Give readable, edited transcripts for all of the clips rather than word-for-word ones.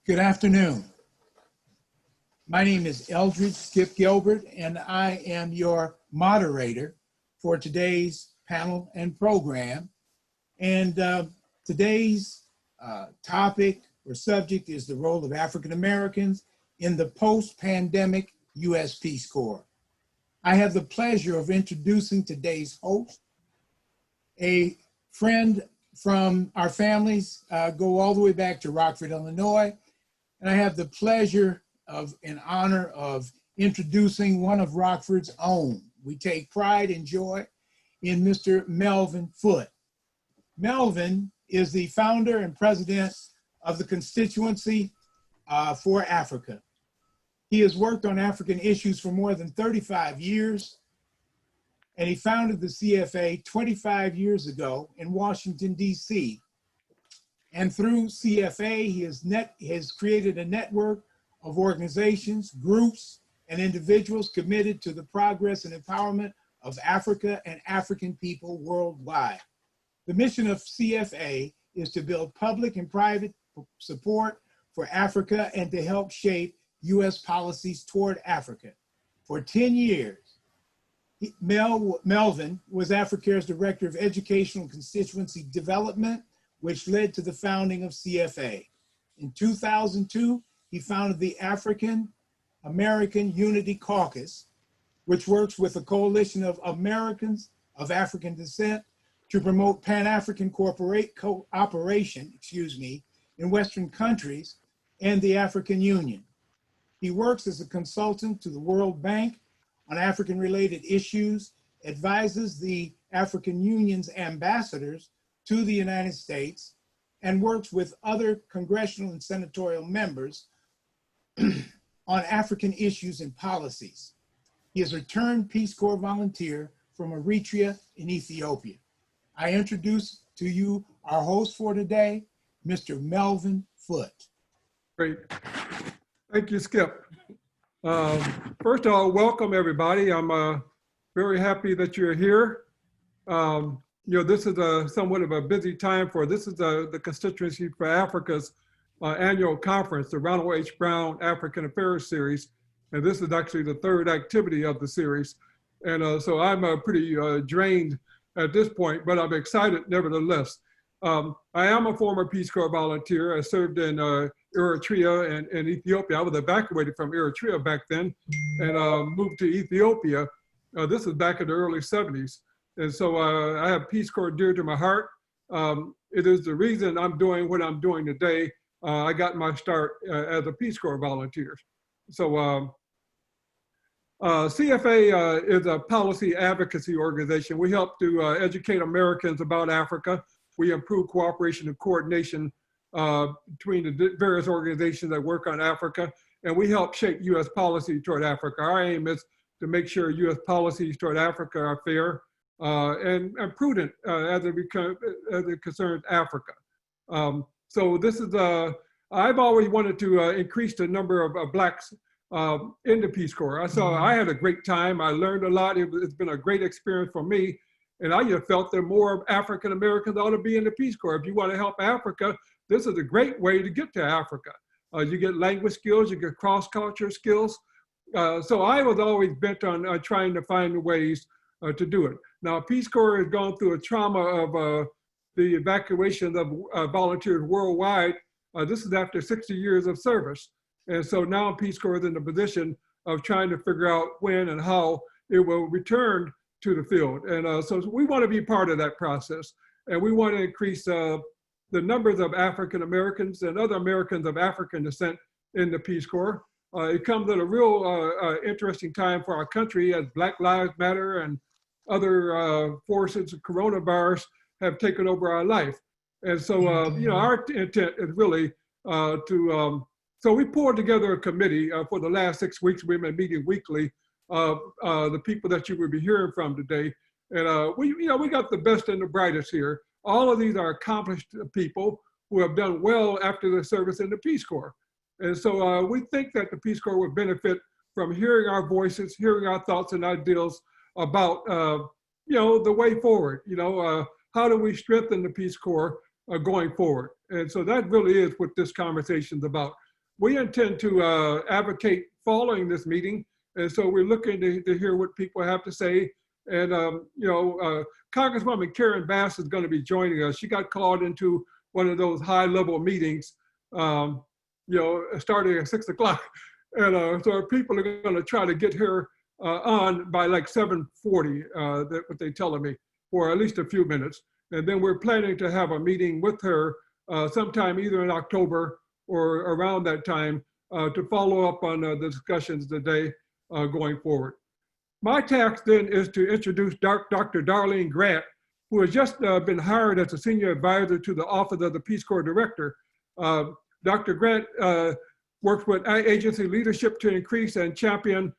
Good afternoon. My name is Eldridge Gilbert, and I am your moderator for today's panel and program. And today's topic or subject is the role of African Americans in the post-pandemic U.S. Peace Corps. I have the pleasure of introducing today's host, a friend from our families, go all the way back to Rockford, Illinois. And I have the pleasure of and honor of introducing one of Rockford's own. We take pride and joy in Mr. MELVIN FOOTE. MELVIN is the founder and president of the Constituency for Africa. He has worked on African issues for more than 35 years, and he founded the CFA 25 years ago in Washington, D.C. And through CFA, he has created a network of organizations, groups, and individuals committed to the progress and empowerment of Africa and African people worldwide. The mission of CFA is to build public and private support for Africa and to help shape U.S. policies toward Africa. For 10 years, MELVIN was Africare's Director of Educational and Constituency Development, which led to the founding of CFA. In 2002, he founded the African American Unity Caucus, which works with a coalition of Americans of African descent to promote Pan-African cooperation, in Western countries and the African Union. He works as a consultant to the World Bank on African-related issues, advises the African Union's ambassadors to the United States, and works with other congressional and senatorial members on African issues and policies. He is a returned Peace Corps volunteer from Eritrea in Ethiopia. I introduce to you our host for today, Mr. MELVIN FOOTE. Great. Thank you, Skip. First of all, welcome everybody. I'm very happy that you're here. This is somewhat of a busy time this is the Constituency for Africa's annual conference, the Ronald H. Brown African Affairs Series. And this is actually the third activity of the series. And so I'm pretty drained at this point, but I'm excited nevertheless. I am a former Peace Corps volunteer. I served in Eritrea and Ethiopia. I was evacuated from Eritrea back then and moved to Ethiopia. This is back in the early 70s. And so I have Peace Corps dear to my heart. It is the reason I'm doing what I'm doing today. I got my start as a Peace Corps volunteer. So CFA is a policy advocacy organization. We help to educate Americans about Africa. We improve cooperation and coordination between the various organizations that work on Africa, and we help shape U.S. policy toward Africa. Our aim is to make sure U.S. policies toward Africa are fair and prudent as it concerns Africa. So this is, I've always wanted to increase the number of Blacks in the Peace Corps. I had a great time. I learned a lot. It's been a great experience for me. And I just felt that more African Americans ought to be in the Peace Corps. If you want to help Africa, this is a great way to get to Africa. You get language skills, you get cross-culture skills. So I was always bent on trying to find ways to do it. Now, Peace Corps has gone through a trauma of the evacuation of volunteers worldwide. This is after 60 years of service. And so now Peace Corps is in the position of trying to figure out when and how it will return to the field. And so we want to be part of that process. And we want to increase the numbers of African Americans and other Americans of African descent in the Peace Corps. It comes at a real interesting time for our country as Black Lives Matter and other forces of coronavirus have taken over our life. And so, our intent is really so we pulled together a committee for the last 6 weeks. We've been meeting weekly. The people that you will be hearing from today. And we got the best and the brightest here. All of these are accomplished people who have done well after their service in the Peace Corps. And so we think that the Peace Corps would benefit from hearing our voices, hearing our thoughts and ideas about, the way forward. How do we strengthen the Peace Corps going forward? And so that really is what this conversation is about. we intend to advocate following this meeting. And so we're looking to hear what people have to say. And, Congresswoman Karen Bass is going to be joining us. She got called into one of those high-level meetings, starting at 6 o'clock. And so people are going to try to get her on by like 7:40, that's what they're telling me, for at least a few minutes. And then we're planning to have a meeting with her sometime either in October or around that time to follow up on the discussions today going forward. My task then is to introduce Dr. Darlene Grant, who has just been hired as a senior advisor to the Office of the Peace Corps Director. Dr. Grant works with agency leadership to increase and champion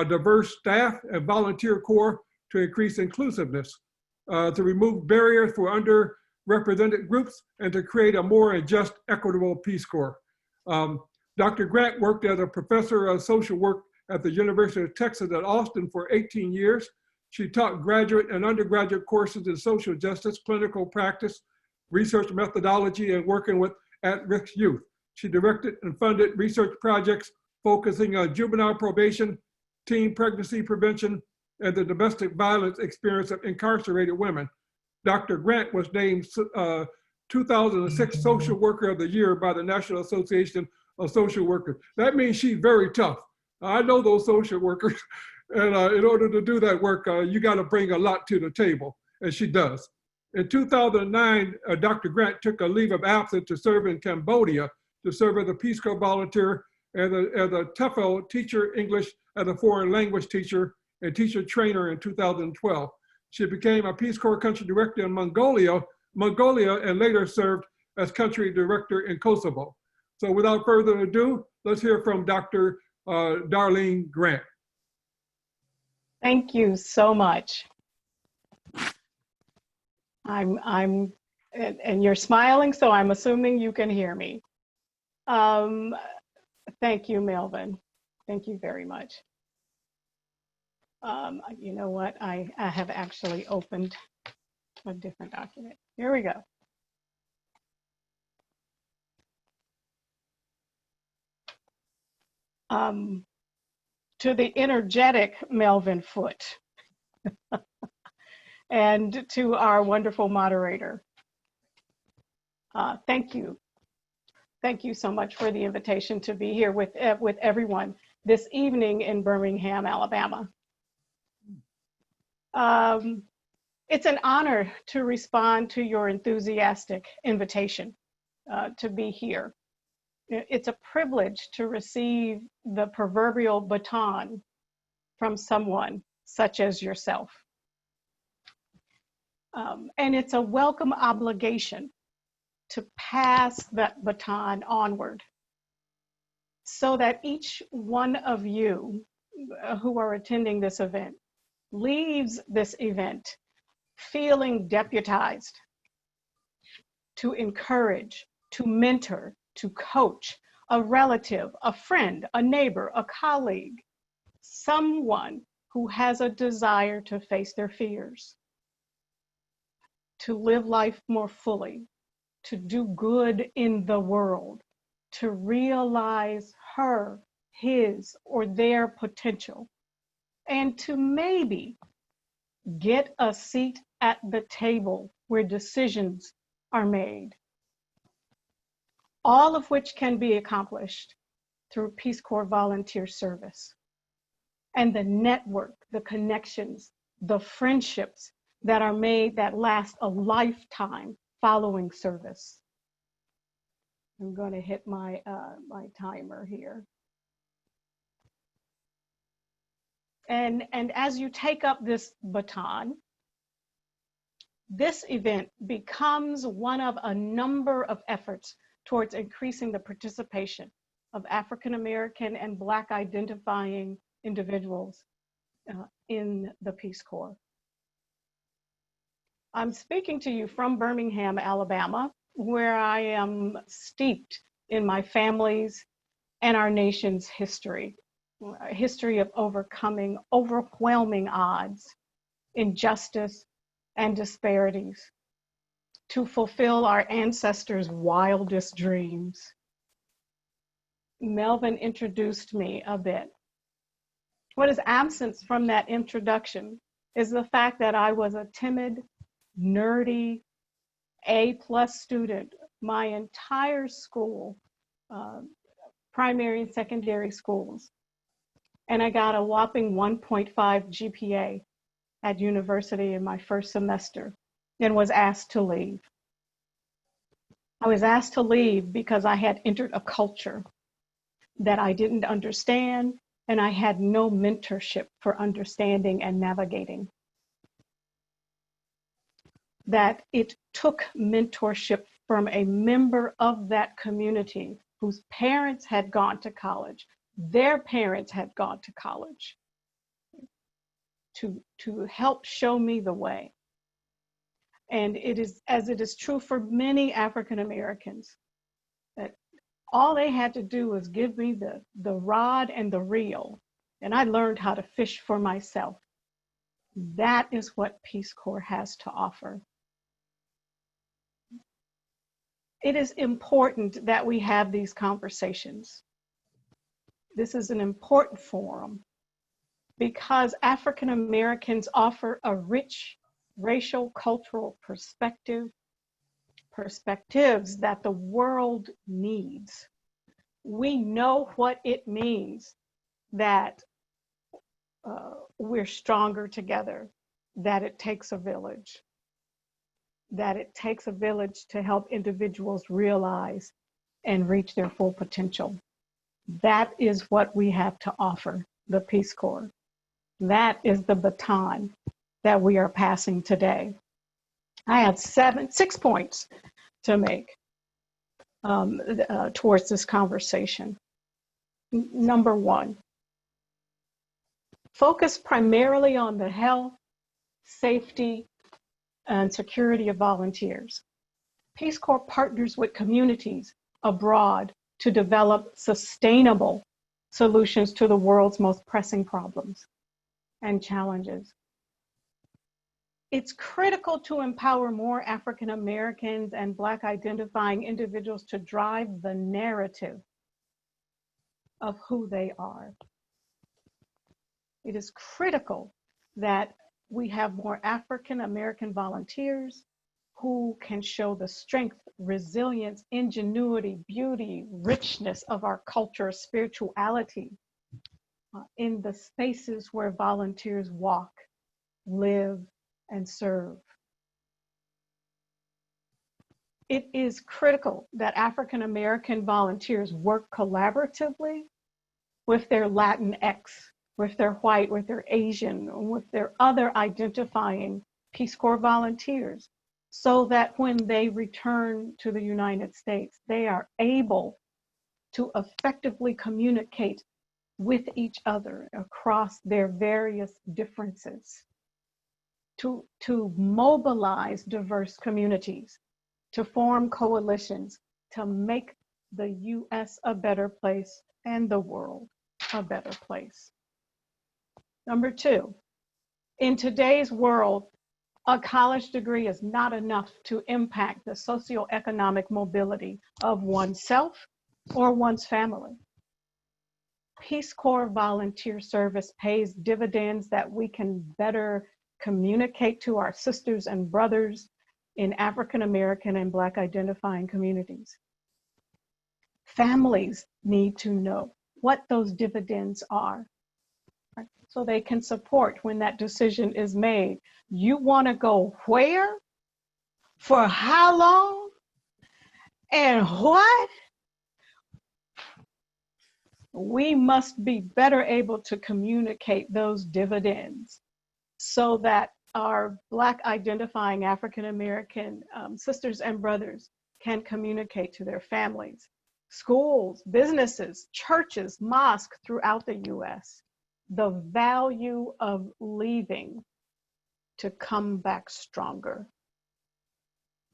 diverse staff and volunteer corps to increase inclusiveness, to remove barriers for underrepresented groups, and to create a more just, equitable Peace Corps. Dr. Grant worked as a professor of social work at the University of Texas at Austin for 18 years. She taught graduate and undergraduate courses in social justice, clinical practice, research methodology, and working with at-risk youth. She directed and funded research projects focusing on juvenile probation, teen pregnancy prevention, and the domestic violence experience of incarcerated women. Dr. Grant was named 2006 Social Worker of the Year by the National Association of Social Workers. That means she's very tough. I know those social workers, and in order to do that work, you got to bring a lot to the table, and she does. In 2009, Dr. Grant took a leave of absence to serve in Cambodia, to serve as a Peace Corps volunteer and as a TEFL teacher, English as a foreign language teacher and teacher trainer in 2012. She became a Peace Corps country director in Mongolia, and later served as country director in Kosovo. So without further ado, let's hear from Dr. Darlene Grant. Thank you so much. And you're smiling, so I'm assuming you can hear me. Thank you, Melvin. Thank you very much. You know what? I have actually opened a different document. Here we go. To the energetic Melvin Foote and to our wonderful moderator. Thank you. Thank you so much for the invitation to be here with everyone this evening in Birmingham, Alabama. It's an honor to respond to your enthusiastic invitation to be here. It's a privilege to receive the proverbial baton from someone such as yourself. And it's a welcome obligation to pass that baton onward so that each one of you who are attending this event leaves this event feeling deputized to encourage, to mentor, to coach a relative, a friend, a neighbor, a colleague, someone who has a desire to face their fears, to live life more fully, to do good in the world, to realize her, his, or their potential, and to maybe get a seat at the table where decisions are made. All of which can be accomplished through Peace Corps volunteer service. And the network, the connections, the friendships that are made that last a lifetime following service. I'm going to hit my, my timer here. And as you take up this baton, this event becomes one of a number of efforts towards increasing the participation of African American and Black identifying individuals in the Peace Corps. I'm speaking to you from Birmingham, Alabama, where I am steeped in my family's and our nation's history, a history of overcoming overwhelming odds, injustice, and disparities to fulfill our ancestors' wildest dreams. Melvin introduced me a bit. What is absent from that introduction is the fact that I was a timid, nerdy, A+ student my entire school, primary and secondary schools. And I got a whopping 1.5 GPA at university in my first semester and was asked to leave. I was asked to leave because I had entered a culture that I didn't understand, and I had no mentorship for understanding and navigating. That it took mentorship from a member of that community whose parents had gone to college, their parents had gone to college, to help show me the way. And it is, as it is true for many African Americans, that all they had to do was give me the rod and the reel, and I learned how to fish for myself. That is what Peace Corps has to offer. It is important that we have these conversations. This is an important forum because African Americans offer a rich racial, cultural perspectives that the world needs. We know what it means that we're stronger together, that it takes a village, to help individuals realize and reach their full potential. That is what we have to offer the Peace Corps. That is the baton that we are passing today. I have 6 points to make towards this conversation. Number one, focus primarily on the health, safety, and security of volunteers. Peace Corps partners with communities abroad to develop sustainable solutions to the world's most pressing problems and challenges. It's critical to empower more African Americans and Black identifying individuals to drive the narrative of who they are. It is critical that we have more African American volunteers who can show the strength, resilience, ingenuity, beauty, richness of our culture, spirituality in the spaces where volunteers walk, live, and serve. It is critical that African American volunteers work collaboratively with their Latinx, with their white, with their Asian, with their other identifying Peace Corps volunteers, so that when they return to the United States, they are able to effectively communicate with each other across their various differences, to mobilize diverse communities, to form coalitions, to make the US a better place and the world a better place. Number two, in today's world, a college degree is not enough to impact the socioeconomic mobility of oneself or one's family. Peace Corps volunteer service pays dividends that we can better communicate to our sisters and brothers in African American and Black identifying communities. Families need to know what those dividends are, right? So they can support when that decision is made. You want to go where? For how long? And what? We must be better able to communicate those dividends so that our Black identifying African American sisters and brothers can communicate to their families, schools, businesses, churches, mosques throughout the US, the value of leaving to come back stronger,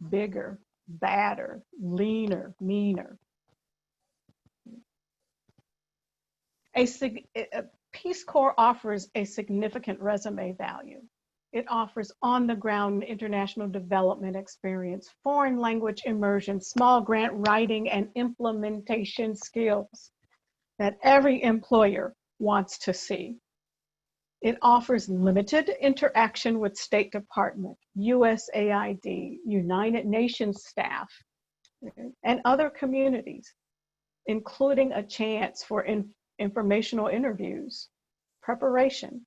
bigger, badder, leaner, meaner. Peace Corps offers a significant resume value. It offers on-the-ground international development experience, foreign language immersion, small grant writing, and implementation skills. that every employer wants to see. It offers limited interaction with State Department, USAID, United Nations staff, and other communities, including a chance for informational interviews, preparation,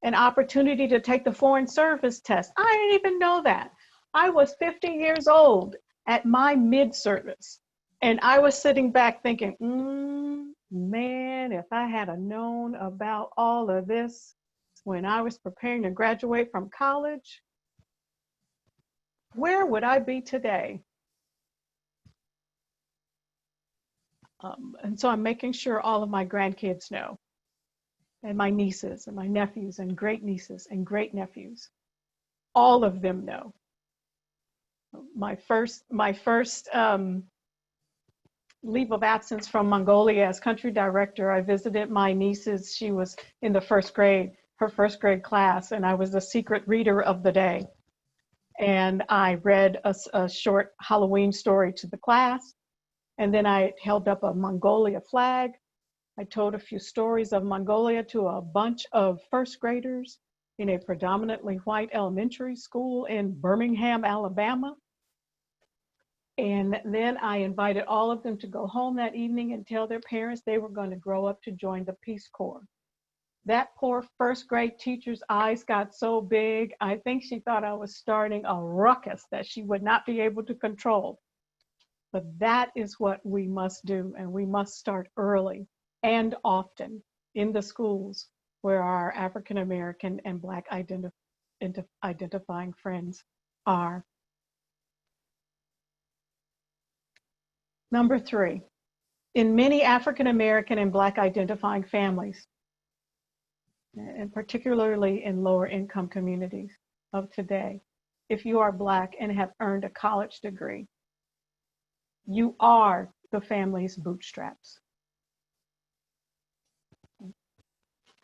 an opportunity to take the Foreign Service test. I didn't even know that. I was 50 years old at my mid-service, and I was sitting back thinking, man, if I had known about all of this when I was preparing to graduate from college, where would I be today? And so I'm making sure all of my grandkids know, and my nieces and my nephews and great nieces and great nephews, all of them know. My first leave of absence from Mongolia as country director, I visited my nieces. She was in the first grade, her first grade class, and I was the secret reader of the day. And I read a short Halloween story to the class, and then I held up a Mongolia flag. I told a few stories of Mongolia to a bunch of first graders in a predominantly white elementary school in Birmingham, Alabama. And then I invited all of them to go home that evening and tell their parents they were going to grow up to join the Peace Corps. That poor first grade teacher's eyes got so big, I think she thought I was starting a ruckus that she would not be able to control. But that is what we must do, and we must start early and often in the schools where our African American and Black identifying friends are. Number 3, in many African American and Black identifying families, and particularly in lower income communities of today, if you are Black and have earned a college degree, you are the family's bootstraps,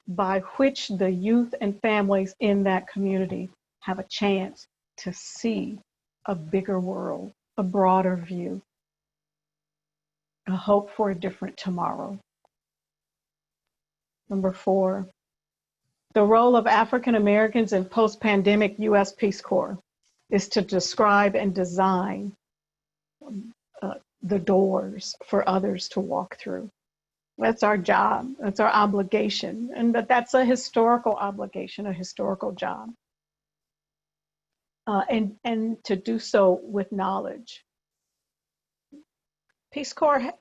by which the youth and families in that community have a chance to see a bigger world, a broader view, a hope for a different tomorrow. Number 4, the role of African Americans in post-pandemic U.S. Peace Corps is to describe and design the doors for others to walk through. That's our job, that's our obligation, but that's a historical obligation, a historical job. And to do so with knowledge. Peace Corps,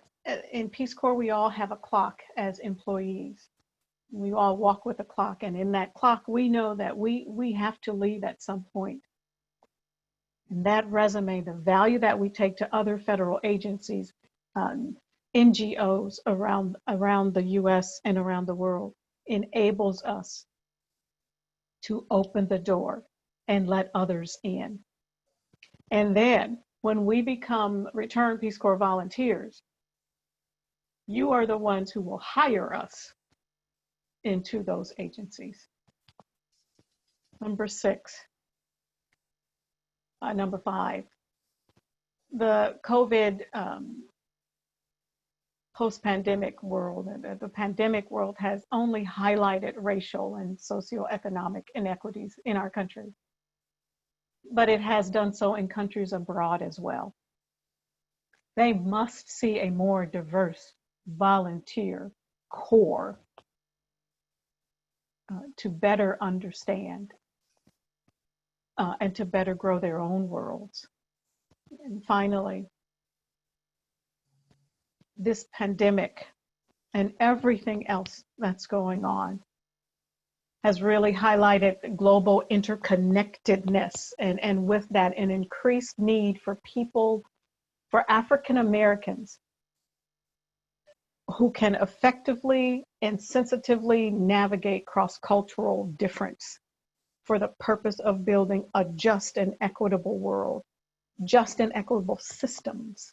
in Peace Corps, we all have a clock as employees. We all walk with a clock, and in that clock, we know that we have to leave at some point. And that resume, the value that we take to other federal agencies, NGOs around the US and around the world, enables us to open the door and let others in. And then when we become returned Peace Corps volunteers, you are the ones who will hire us into those agencies. Number 5, the COVID post-pandemic world, the pandemic world has only highlighted racial and socioeconomic inequities in our country, but it has done so in countries abroad as well. They must see a more diverse volunteer corps to better understand and to better grow their own worlds. And finally, this pandemic and everything else that's going on has really highlighted global interconnectedness, and with that, an increased need for people, for African Americans, who can effectively and sensitively navigate cross-cultural difference for the purpose of building a just and equitable world, just and equitable systems,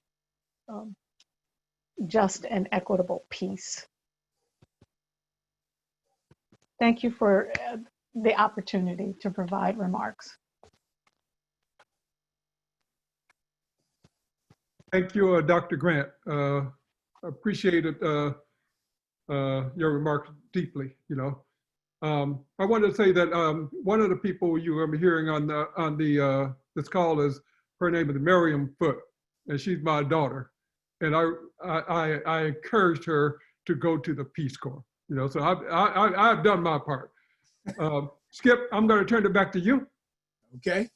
just and equitable peace. Thank you for the opportunity to provide remarks. Thank you, Dr. Grant. appreciated your remarks deeply. I wanted to say that one of the people you are hearing on this call is, her name is Miriam Foote, and she's my daughter. And I encouraged her to go to the Peace Corps. So I've done my part. Skip, I'm going to turn it back to you. Okay.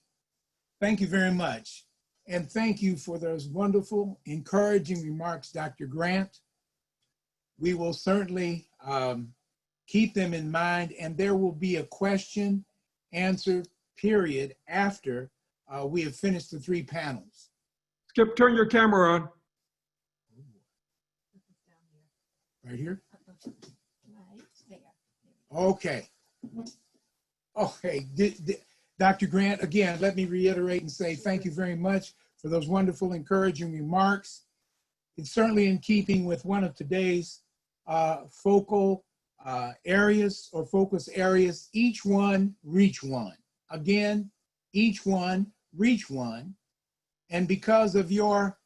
Thank you very much. And thank you for those wonderful, encouraging remarks, Dr. Grant. We will certainly keep them in mind, and there will be a question answer period after we have finished the 3 panels. Skip, turn your camera on. Right here? Okay. Okay. Dr. Grant, again, let me reiterate and say thank you very much for those wonderful, encouraging remarks. It's certainly in keeping with one of today's focal areas or focus areas, each one, reach one. Again, each one, reach one. And because of your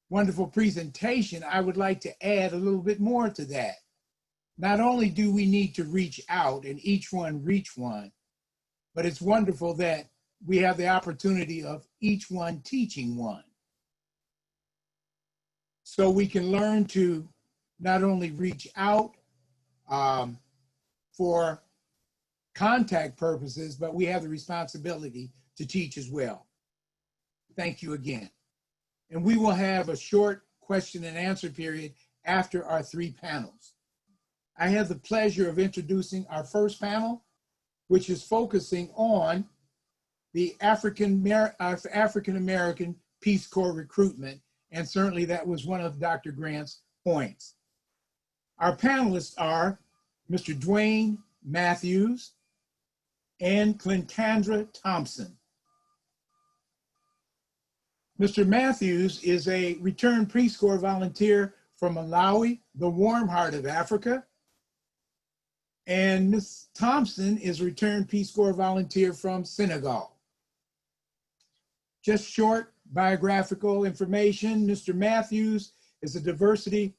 wonderful presentation, I would like to add a little bit more to that. Not only do we need to reach out and each one reach one, but it's wonderful that we have the opportunity of each one teaching one. So we can learn to not only reach out for contact purposes, but we have the responsibility to teach as well. Thank you again. And we will have a short question and answer period after our 3 panels. I have the pleasure of introducing our first panel, which is focusing on the African-American Peace Corps recruitment. And certainly that was one of Dr. Grant's points. Our panelists are Mr. Dwayne Matthews and Clintandra Thompson. Mr. Matthews is a returned Peace Corps volunteer from Malawi, the warm heart of Africa. And Ms. Thompson is a returned Peace Corps volunteer from Senegal. Just short biographical information. Mr. Matthews is a diversity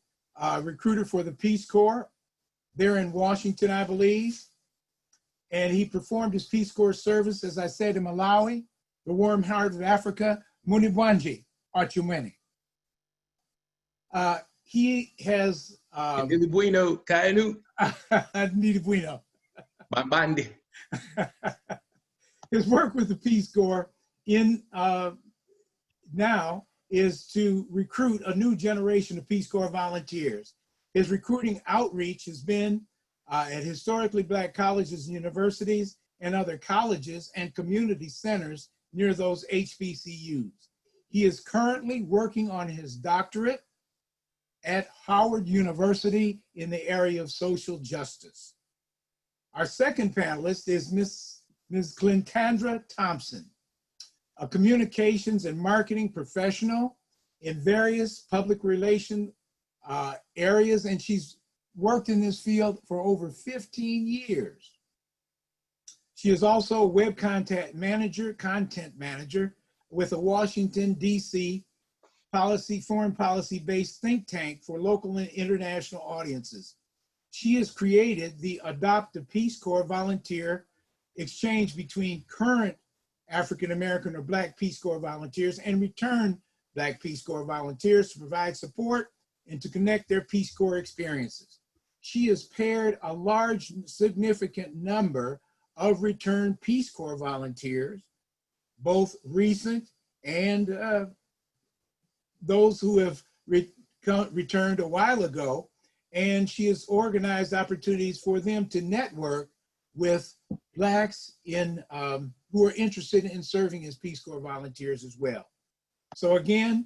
recruiter for the Peace Corps. They're in Washington, I believe. And he performed his Peace Corps service, as I said, in Malawi, the warm heart of Africa, Munibwanji, Achumeni. He has Bueno, Kainu, Bueno. Mabandi. His work with the Peace Corps now is to recruit a new generation of Peace Corps volunteers. His recruiting outreach has been at historically Black colleges and universities and other colleges and community centers near those HBCUs. He is currently working on his doctorate at Howard University in the area of social justice. Our second panelist is Ms. Clintandra Thompson, a communications and marketing professional in various public relation areas, and she's worked in this field for over 15 years. She is also a web content manager with a Washington, D.C. foreign policy-based think tank for local and international audiences. She has created the Adopt a Peace Corps volunteer exchange between current African-American or Black Peace Corps volunteers and returned Black Peace Corps volunteers to provide support and to connect their Peace Corps experiences. She has paired a large, significant number of returned Peace Corps volunteers, both recent and those who have returned a while ago, and she has organized opportunities for them to network with Blacks who are interested in serving as Peace Corps volunteers as well. So again,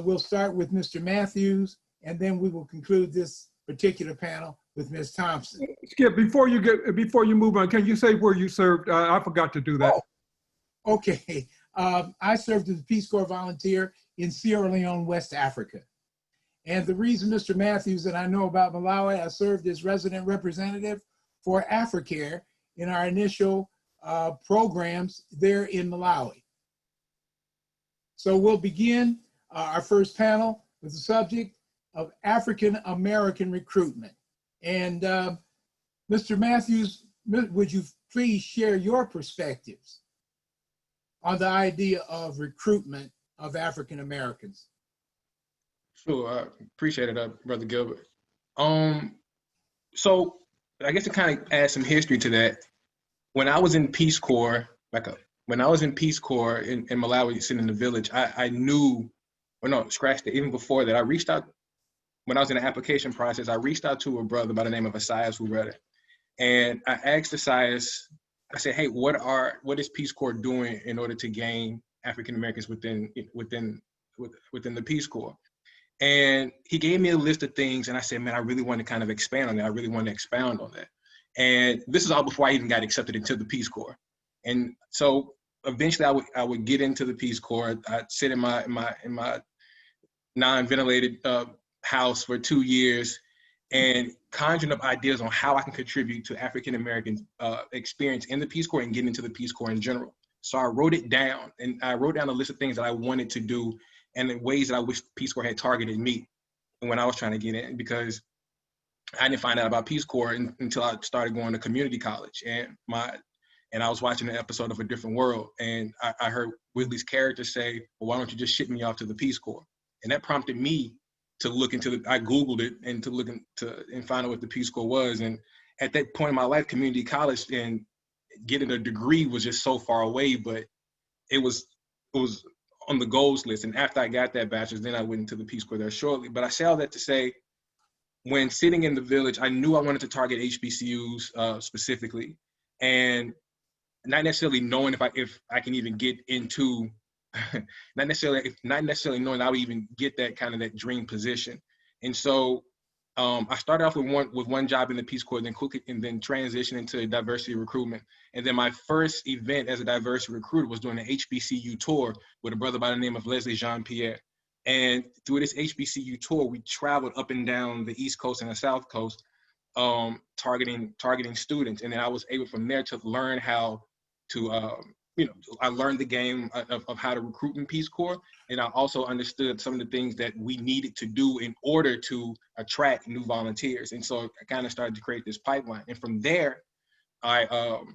we'll start with Mr. Matthews, and then we will conclude this particular panel with Ms. Thompson. Skip, before you move on, can you say where you served? I forgot to do that. Oh, okay. I served as a Peace Corps volunteer in Sierra Leone, West Africa. And the reason Mr. Matthews and I know about Malawi, I served as resident representative for Africare in our initial programs there in Malawi. So we'll begin our first panel with the subject, of African American recruitment. And Mr. Matthews, would you please share your perspectives on the idea of recruitment of African Americans? Sure, I appreciate it, Brother Gilbert. So I guess to kind of add some history to that, when I was in Peace Corps, when I was in Peace Corps in Malawi, sitting in the village, I knew, or no, scratch that, even before that, I reached out, when I was in the application process, I reached out to a brother by the name of Asias who read it. And I asked Asias, I said, hey, what is Peace Corps doing in order to gain African Americans within the Peace Corps? And he gave me a list of things, and I said, man, I really want to kind of expand on that. I really want to expound on that. And this is all before I even got accepted into the Peace Corps. And so eventually I would get into the Peace Corps. I'd sit in my non-ventilated house for 2 years and conjuring up ideas on how I can contribute to African American experience in the Peace Corps and getting into the Peace Corps in general. So I wrote it down, and I wrote down a list of things that I wanted to do and the ways that I wish Peace Corps had targeted me when I was trying to get in, because I didn't find out about Peace Corps until I started going to community college. And I was watching an episode of A Different World, and I heard Whitley's character say, well, why don't you just ship me off to the Peace Corps? And that prompted me to look into I Googled it and to look into and find out what the Peace Corps was. And at that point in my life, community college and getting a degree was just so far away, but it was on the goals list. And after I got that bachelor's, then I went into the Peace Corps there shortly. But I say all that to say, when sitting in the village, I knew I wanted to target HBCUs specifically, and not necessarily knowing if I can even get into, not necessarily knowing I would even get that dream position. And so I started off with one job in the Peace Corps, then quickly and then transitioned into diversity recruitment. And then my first event as a diversity recruiter was doing an HBCU tour with a brother by the name of Leslie Jean-Pierre. And through this HBCU tour, we traveled up and down the East Coast and the South Coast, targeting students. And then I was able from there to learn how to, I learned the game of how to recruit in Peace Corps. And I also understood some of the things that we needed to do in order to attract new volunteers. And so I kind of started to create this pipeline. And from there, I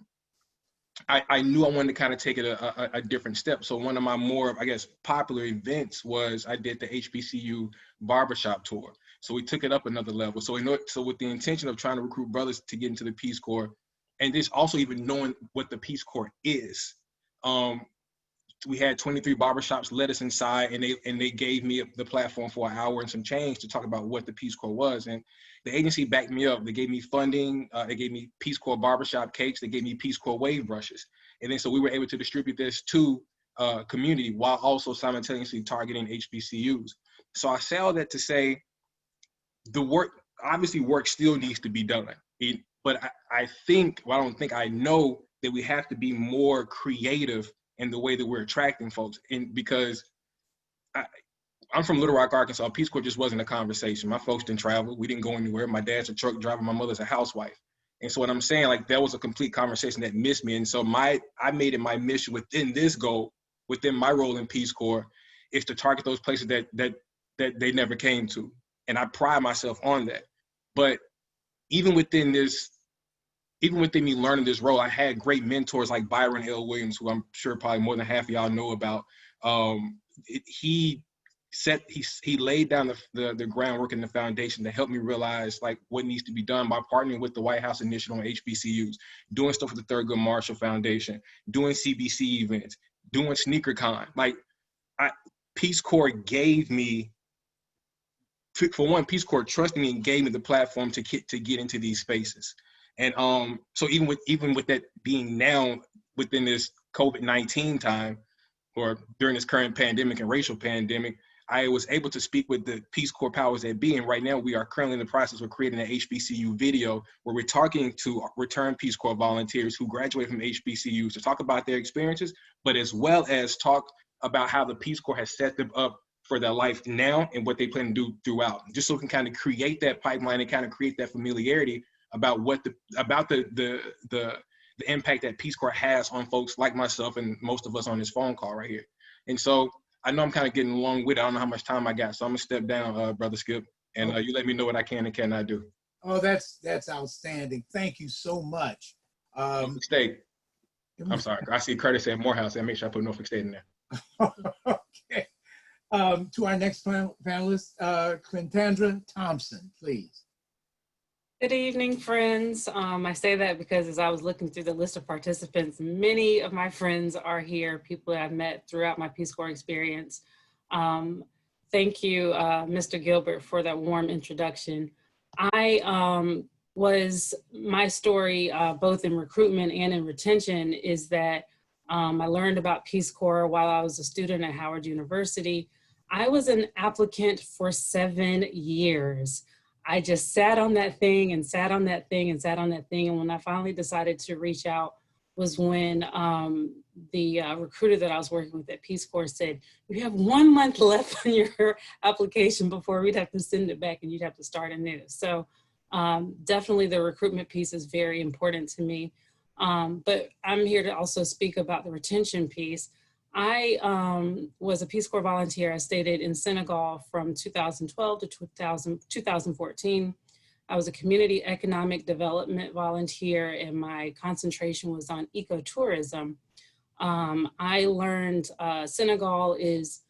knew I wanted to kind of take it a different step. So one of my more, I guess, popular events was I did the HBCU barbershop tour. So we took it up another level. So with the intention of trying to recruit brothers to get into the Peace Corps, and this also even knowing what the Peace Corps is, we had 23 barbershops let us inside, and they gave me the platform for an hour and some change to talk about what the Peace Corps was. And the agency backed me up. They gave me funding. They gave me Peace Corps barbershop cakes. They gave me Peace Corps wave brushes. And then so we were able to distribute this to community while also simultaneously targeting HBCUs. So I say all that to say, work still needs to be done. But I know that we have to be more creative in the way that we're attracting folks. And because I'm from Little Rock, Arkansas, Peace Corps just wasn't a conversation. My folks didn't travel. We didn't go anywhere. My dad's a truck driver. My mother's a housewife. And so what I'm saying, like, that was a complete conversation that missed me. And so I made it my mission within this goal, within my role in Peace Corps, is to target those places that they never came to. And I pride myself on that. But even within me learning this role, I had great mentors like Byron L. Williams, who I'm sure probably more than half of y'all know about. He laid down the groundwork and the foundation to help me realize like what needs to be done by partnering with the White House Initiative on HBCUs, doing stuff with the Thurgood Marshall Foundation, doing CBC events, doing SneakerCon. Like, Peace Corps gave me, for one, Peace Corps trusted me and gave me the platform to get into these spaces. And so even with that being now within this COVID-19 time, or during this current pandemic and racial pandemic, I was able to speak with the Peace Corps powers that be. And right now we are currently in the process of creating an HBCU video where we're talking to returned Peace Corps volunteers who graduate from HBCUs to talk about their experiences, but as well as talk about how the Peace Corps has set them up for their life now and what they plan to do throughout, just so we can kind of create that pipeline and kind of create that familiarity about the impact that Peace Corps has on folks like myself and most of us on this phone call right here. And so I know I'm kind of getting along with it. I don't know how much time I got, so I'm gonna step down, Brother Skip. And Okay. you let me know what I can and cannot do. Oh, that's outstanding. Thank you so much. Norfolk State. I'm sorry. I see Curtis said Morehouse. And make sure I put Norfolk State in there. Okay. To our next panelist, Clintandra Thompson, please. Good evening, friends. I say that because as I was looking through the list of participants, many of my friends are here, people that I've met throughout my Peace Corps experience. Thank you, Mr. Gilbert, for that warm introduction. My story, both in recruitment and in retention, is that I learned about Peace Corps while I was a student at Howard University. I was an applicant for 7 years. I just sat on that thing and sat on that thing and sat on that thing. And when I finally decided to reach out was when the recruiter that I was working with at Peace Corps said, you have 1 month left on your application before we'd have to send it back and you'd have to start anew. So definitely the recruitment piece is very important to me. But I'm here to also speak about the retention piece. I was a Peace Corps volunteer, as stated, in Senegal from 2012 to 2014. I was a community economic development volunteer and my concentration was on ecotourism. I learned Senegal is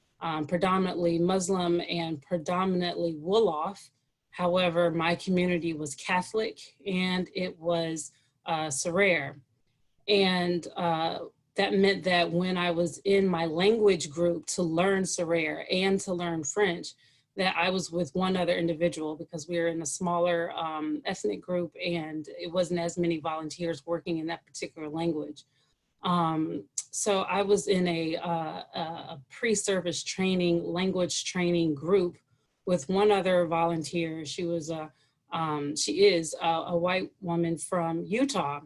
predominantly Muslim and predominantly Wolof. However, my community was Catholic and it was Serer. And that meant that when I was in my language group to learn Serer and to learn French, that I was with one other individual because we were in a smaller ethnic group and it wasn't as many volunteers working in that particular language. So I was in a pre-service training, language training group with one other volunteer. She is a white woman from Utah.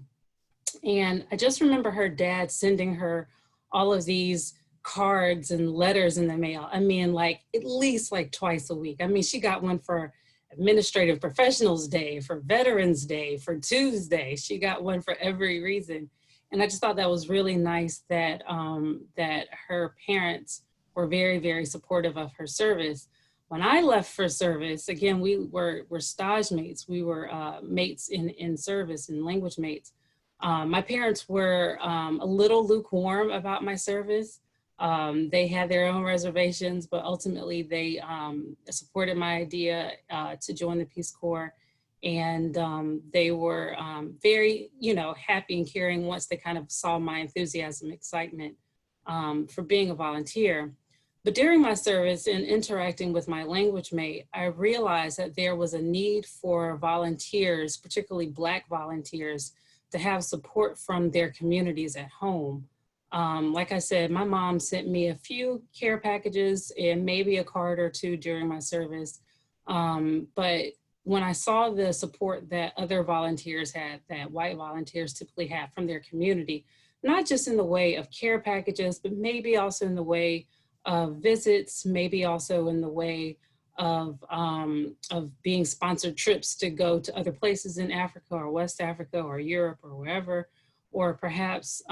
And I just remember her dad sending her all of these cards and letters in the mail. I mean, like at least like twice a week. I mean, she got one for Administrative Professionals Day, for Veterans Day, for Tuesday. She got one for every reason. And I just thought that was really nice that, that her parents were very, very supportive of her service. When I left for service, again, we were stage mates. We were mates in service and language mates. My parents were a little lukewarm about my service. They had their own reservations, but ultimately they supported my idea to join the Peace Corps. And they were very, happy and caring once they kind of saw my enthusiasm, excitement for being a volunteer. But during my service and interacting with my language mate, I realized that there was a need for volunteers, particularly Black volunteers, to have support from their communities at home. Like I said, my mom sent me a few care packages and maybe a card or two during my service. But when I saw the support that other volunteers had, that white volunteers typically have from their community, not just in the way of care packages, but maybe also in the way of visits, maybe also in the way of being sponsored trips to go to other places in Africa or West Africa or Europe or wherever, or perhaps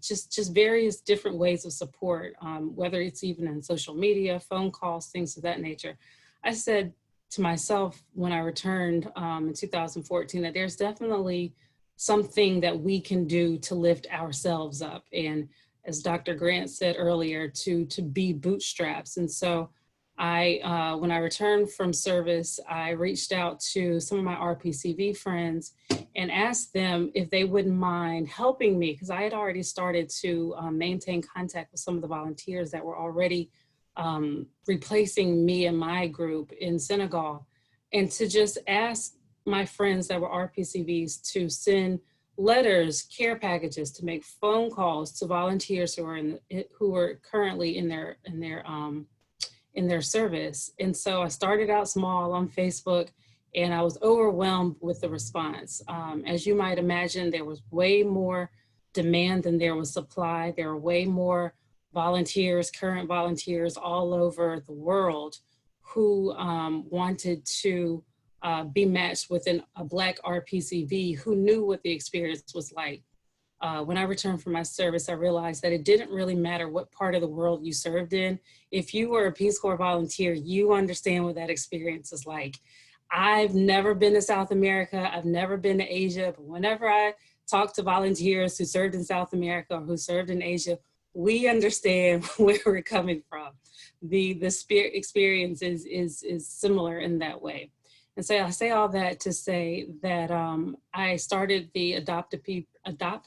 just various different ways of support, whether it's even in social media, phone calls, things of that nature. I said to myself when I returned in 2014 that there's definitely something that we can do to lift ourselves up. And as Dr. Grant said earlier, to be bootstraps. And so when I returned from service, I reached out to some of my RPCV friends and asked them if they wouldn't mind helping me, because I had already started to maintain contact with some of the volunteers that were already replacing me and my group in Senegal, and to just ask my friends that were RPCVs to send letters, care packages, to make phone calls to volunteers who were currently in their service. And so I started out small on Facebook, and I was overwhelmed with the response. As you might imagine, there was way more demand than there was supply. There were way more volunteers, current volunteers all over the world who wanted to be matched with a Black RPCV who knew what the experience was like. when I returned from my service, I realized that it didn't really matter what part of the world you served in. If you were a Peace Corps volunteer, you understand what that experience is like. I've never been to South America. I've never been to Asia, but whenever I talk to volunteers who served in South America or who served in Asia, we understand where we're coming from. The spirit experience is similar in that way. And so I say all that to say that I started the Adopt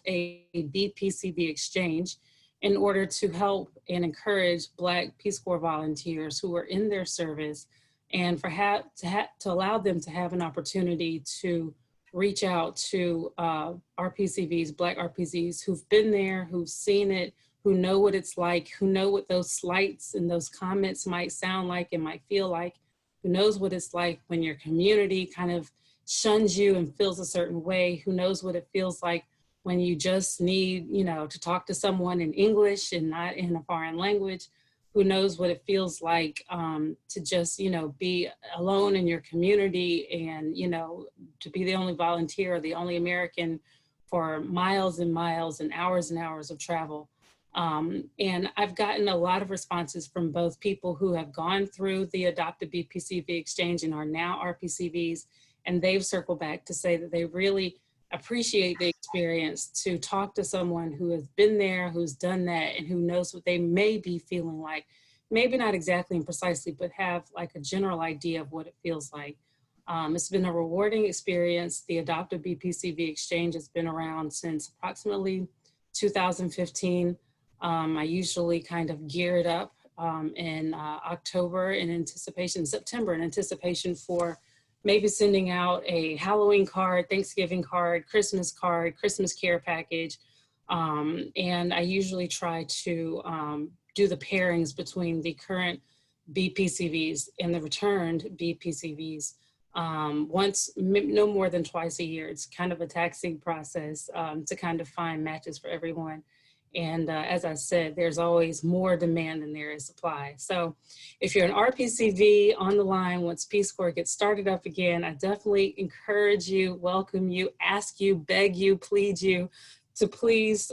a BPCV exchange in order to help and encourage Black Peace Corps volunteers who are in their service, and to allow them to have an opportunity to reach out to RPCVs, Black RPCs who've been there, who've seen it, who know what it's like, who know what those slights and those comments might sound like and might feel like, who knows what it's like when your community kind of shuns you and feels a certain way, who knows what it feels like when you just need, to talk to someone in English and not in a foreign language, who knows what it feels like to just, be alone in your community and, to be the only volunteer or the only American for miles and miles and hours of travel. And I've gotten a lot of responses from both people who have gone through the Adopt a BPCV exchange and are now RPCVs, and they've circled back to say that they really appreciate the experience to talk to someone who has been there, who's done that, and who knows what they may be feeling like. Maybe not exactly and precisely, but have like a general idea of what it feels like. It's been a rewarding experience. The Adopt a BPCV exchange has been around since approximately 2015. I usually kind of gear it up in October in anticipation, September in anticipation for maybe sending out a Halloween card, Thanksgiving card, Christmas care package. And I usually try to do the pairings between the current BPCVs and the returned BPCVs once, no more than twice a year. It's kind of a taxing process to kind of find matches for everyone. And as I said, there's always more demand than there is supply. So if you're an RPCV on the line, once Peace Corps gets started up again, I definitely encourage you, welcome you, ask you, beg you, plead you to please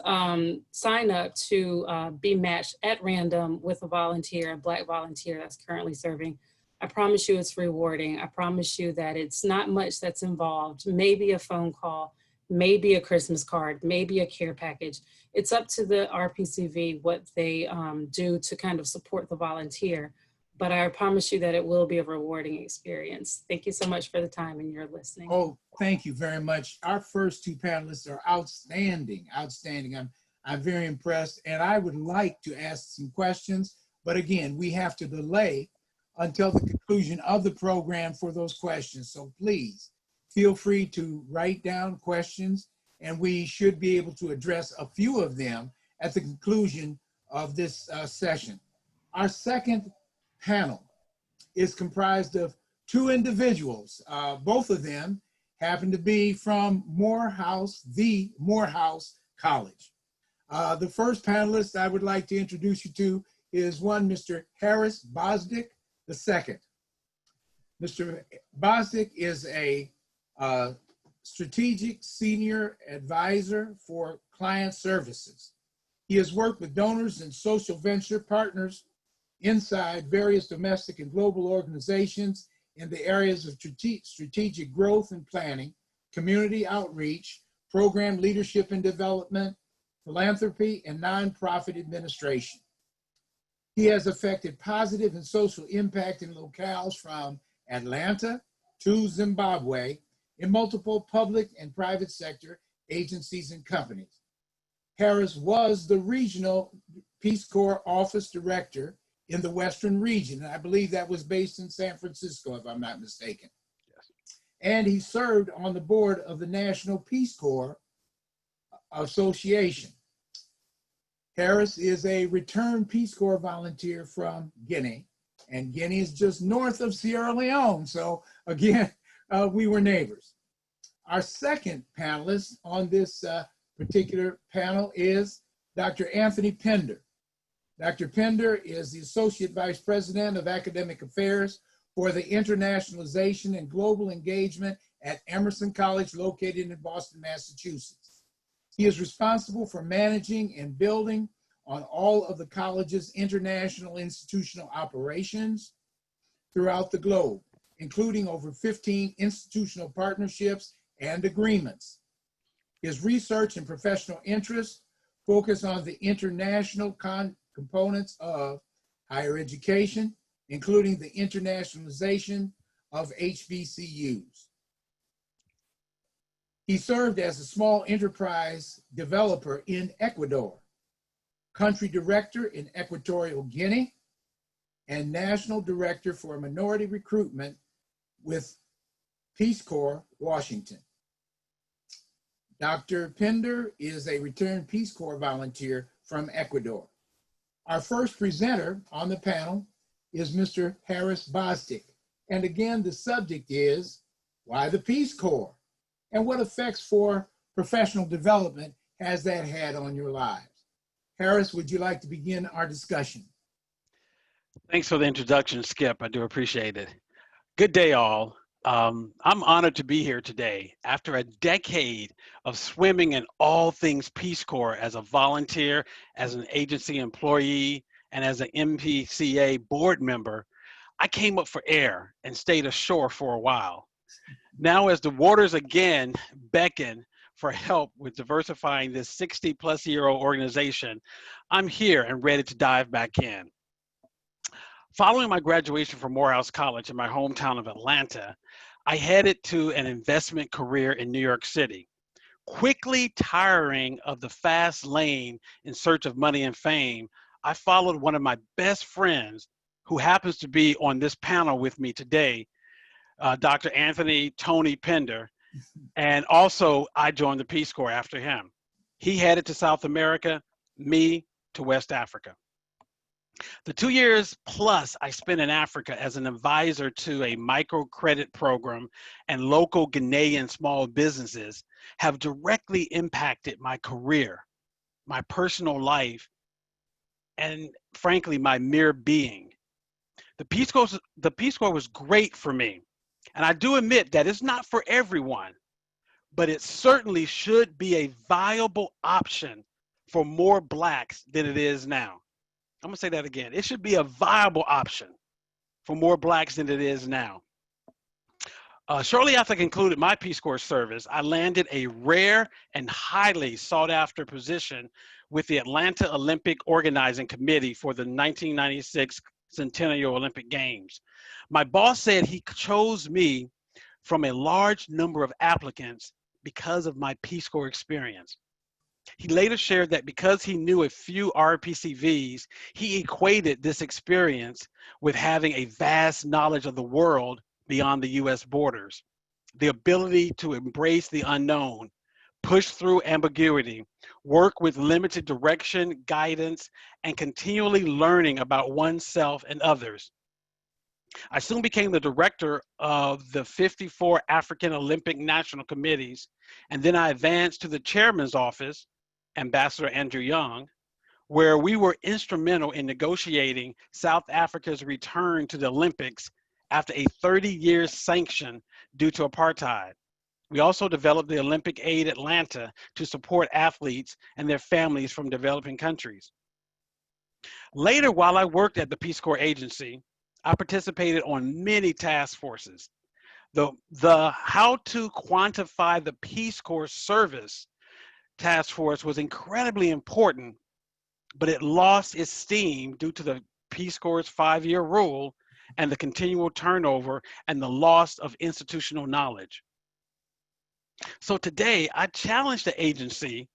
sign up to be matched at random with a volunteer, a Black volunteer that's currently serving. I promise you it's rewarding. I promise you that it's not much that's involved, maybe a phone call, maybe a Christmas card, maybe a care package. It's up to the RPCV what they do to kind of support the volunteer. But I promise you that it will be a rewarding experience. Thank you so much for the time and your listening. Oh, thank you very much. Our first two panelists are outstanding. I'm very impressed, and I would like to ask some questions, but again, we have to delay until the conclusion of the program for those questions. So please feel free to write down questions, and we should be able to address a few of them at the conclusion of this session. Our second panel is comprised of two individuals. Both of them happen to be from the Morehouse College. The first panelist I would like to introduce you to is one Mr. Harris Bostic II. Mr. Bostic is a strategic senior advisor for client services. He has worked with donors and social venture partners inside various domestic and global organizations in the areas of strategic growth and planning, community outreach, program leadership and development, philanthropy, and nonprofit administration. He has affected positive and social impact in locales from Atlanta to Zimbabwe in multiple public and private sector agencies and companies. Harris was the regional Peace Corps office director in the Western region, and I believe that was based in San Francisco, if I'm not mistaken. Yes. And he served on the board of the National Peace Corps Association. Harris is a returned Peace Corps volunteer from Guinea, and Guinea is just north of Sierra Leone. So again, we were neighbors. Our second panelist on this particular panel is Dr. Anthony Pinder. Dr. Pinder is the Associate Vice President of Academic Affairs for the Internationalization and Global Engagement at Emerson College, located in Boston, Massachusetts. He is responsible for managing and building on all of the college's international institutional operations throughout the globe, including over 15 institutional partnerships and agreements. His research and professional interests focus on the international components of higher education, including the internationalization of HBCUs. He served as a small enterprise developer in Ecuador, country director in Equatorial Guinea, and national director for minority recruitment with Peace Corps, Washington. Dr. Pinder is a returned Peace Corps volunteer from Ecuador. Our first presenter on the panel is Mr. Harris Bostic. And again, the subject is, why the Peace Corps? And what effects for professional development has that had on your lives? Harris, would you like to begin our discussion? Thanks for the introduction, Skip. I do appreciate it. Good day, all. I'm honored to be here today. After a decade of swimming in all things Peace Corps as a volunteer, as an agency employee, and as an MPCA board member, I came up for air and stayed ashore for a while. Now, as the waters again beckon for help with diversifying this 60-plus-year-old organization, I'm here and ready to dive back in. Following my graduation from Morehouse College in my hometown of Atlanta, I headed to an investment career in New York City. Quickly tiring of the fast lane in search of money and fame, I followed one of my best friends, who happens to be on this panel with me today, Dr. Anthony Tony Pinder, and also I joined the Peace Corps after him. He headed to South America, me to West Africa. The 2 years plus I spent in Africa as an advisor to a microcredit program and local Ghanaian small businesses have directly impacted my career, my personal life, and frankly, my mere being. The Peace Corps was great for me. And I do admit that it's not for everyone, but it certainly should be a viable option for more Blacks than it is now. I'm gonna say that again. It should be a viable option for more Blacks than it is now. Shortly after I concluded my Peace Corps service, I landed a rare and highly sought after position with the Atlanta Olympic Organizing Committee for the 1996 Centennial Olympic Games. My boss said he chose me from a large number of applicants because of my Peace Corps experience. He later shared that because he knew a few RPCVs, he equated this experience with having a vast knowledge of the world beyond the US borders, the ability to embrace the unknown, push through ambiguity, work with limited direction, guidance, and continually learning about oneself and others. I soon became the director of the 54 African Olympic National Committees, and then I advanced to the chairman's office, Ambassador Andrew Young, where we were instrumental in negotiating South Africa's return to the Olympics after a 30-year sanction due to apartheid. We also developed the Olympic Aid Atlanta to support athletes and their families from developing countries. Later, while I worked at the Peace Corps Agency, I participated on many task forces. The how to quantify the Peace Corps service task force was incredibly important, but it lost its steam due to the Peace Corps' 5-year rule and the continual turnover and the loss of institutional knowledge. So today, I challenge the agency,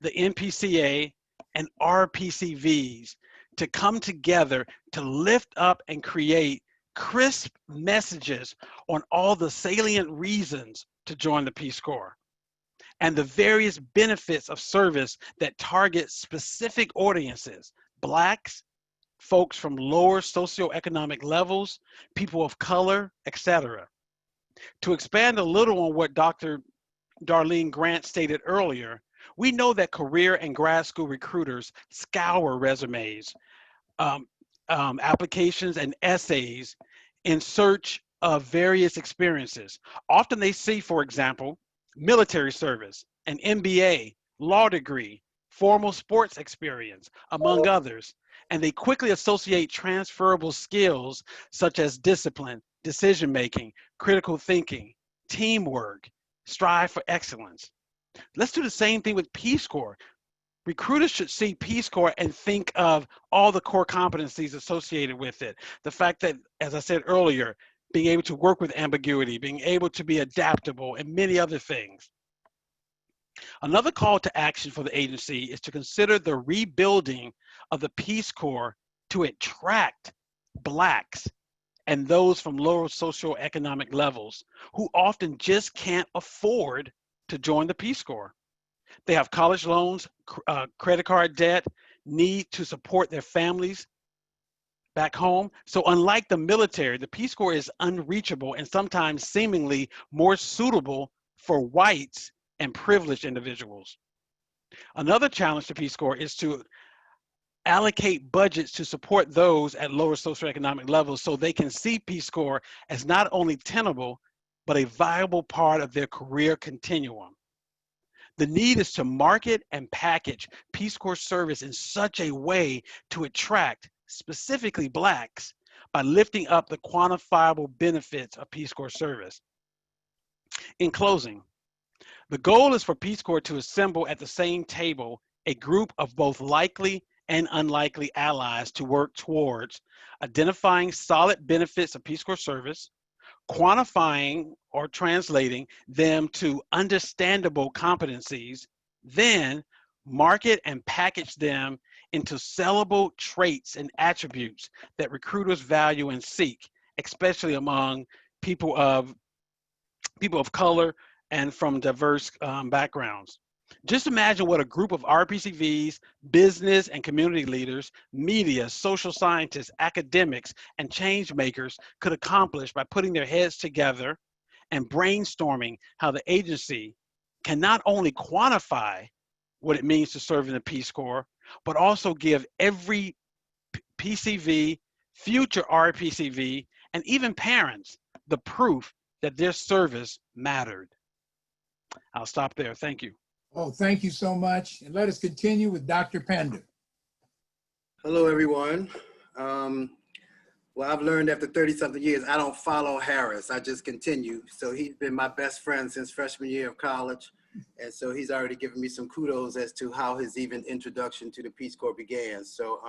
the NPCA, and RPCVs to come together to lift up and create crisp messages on all the salient reasons to join the Peace Corps and the various benefits of service that target specific audiences, Blacks, folks from lower socioeconomic levels, people of color, etc. To expand a little on what Dr. Darlene Grant stated earlier, we know that career and grad school recruiters scour resumes, applications, and essays in search of various experiences. Often they see, for example, military service, an MBA, law degree, formal sports experience, among others, and they quickly associate transferable skills such as discipline, decision-making, critical thinking, teamwork, strive for excellence. Let's do the same thing with Peace Corps. Recruiters should see Peace Corps and think of all the core competencies associated with it. The fact that, as I said earlier, being able to work with ambiguity, being able to be adaptable, and many other things. Another call to action for the agency is to consider the rebuilding of the Peace Corps to attract Blacks and those from lower socioeconomic levels who often just can't afford to join the Peace Corps. They have college loans, credit card debt, need to support their families back home. So unlike the military, the Peace Corps is unreachable and sometimes seemingly more suitable for whites and privileged individuals. Another challenge to Peace Corps is to allocate budgets to support those at lower socioeconomic levels so they can see Peace Corps as not only tenable, but a viable part of their career continuum. The need is to market and package Peace Corps service in such a way to attract specifically Blacks by lifting up the quantifiable benefits of Peace Corps service. In closing, the goal is for Peace Corps to assemble at the same table a group of both likely and unlikely allies to work towards identifying solid benefits of Peace Corps service, quantifying or translating them to understandable competencies, then market and package them into sellable traits and attributes that recruiters value and seek, especially among people of color and from diverse backgrounds. Just imagine what a group of RPCVs, business and community leaders, media, social scientists, academics, and change makers could accomplish by putting their heads together and brainstorming how the agency can not only quantify what it means to serve in the Peace Corps, but also give every PCV, future RPCV, and even parents the proof that their service mattered. I'll stop there. Thank you. Oh, thank you so much. And let us continue with Dr. Pinder. Hello, everyone. Well, I've learned after 30-something years, I don't follow Harris. I just continue. So he's been my best friend since freshman year of college. And so he's already given me some kudos as to how his even introduction to the Peace Corps began. So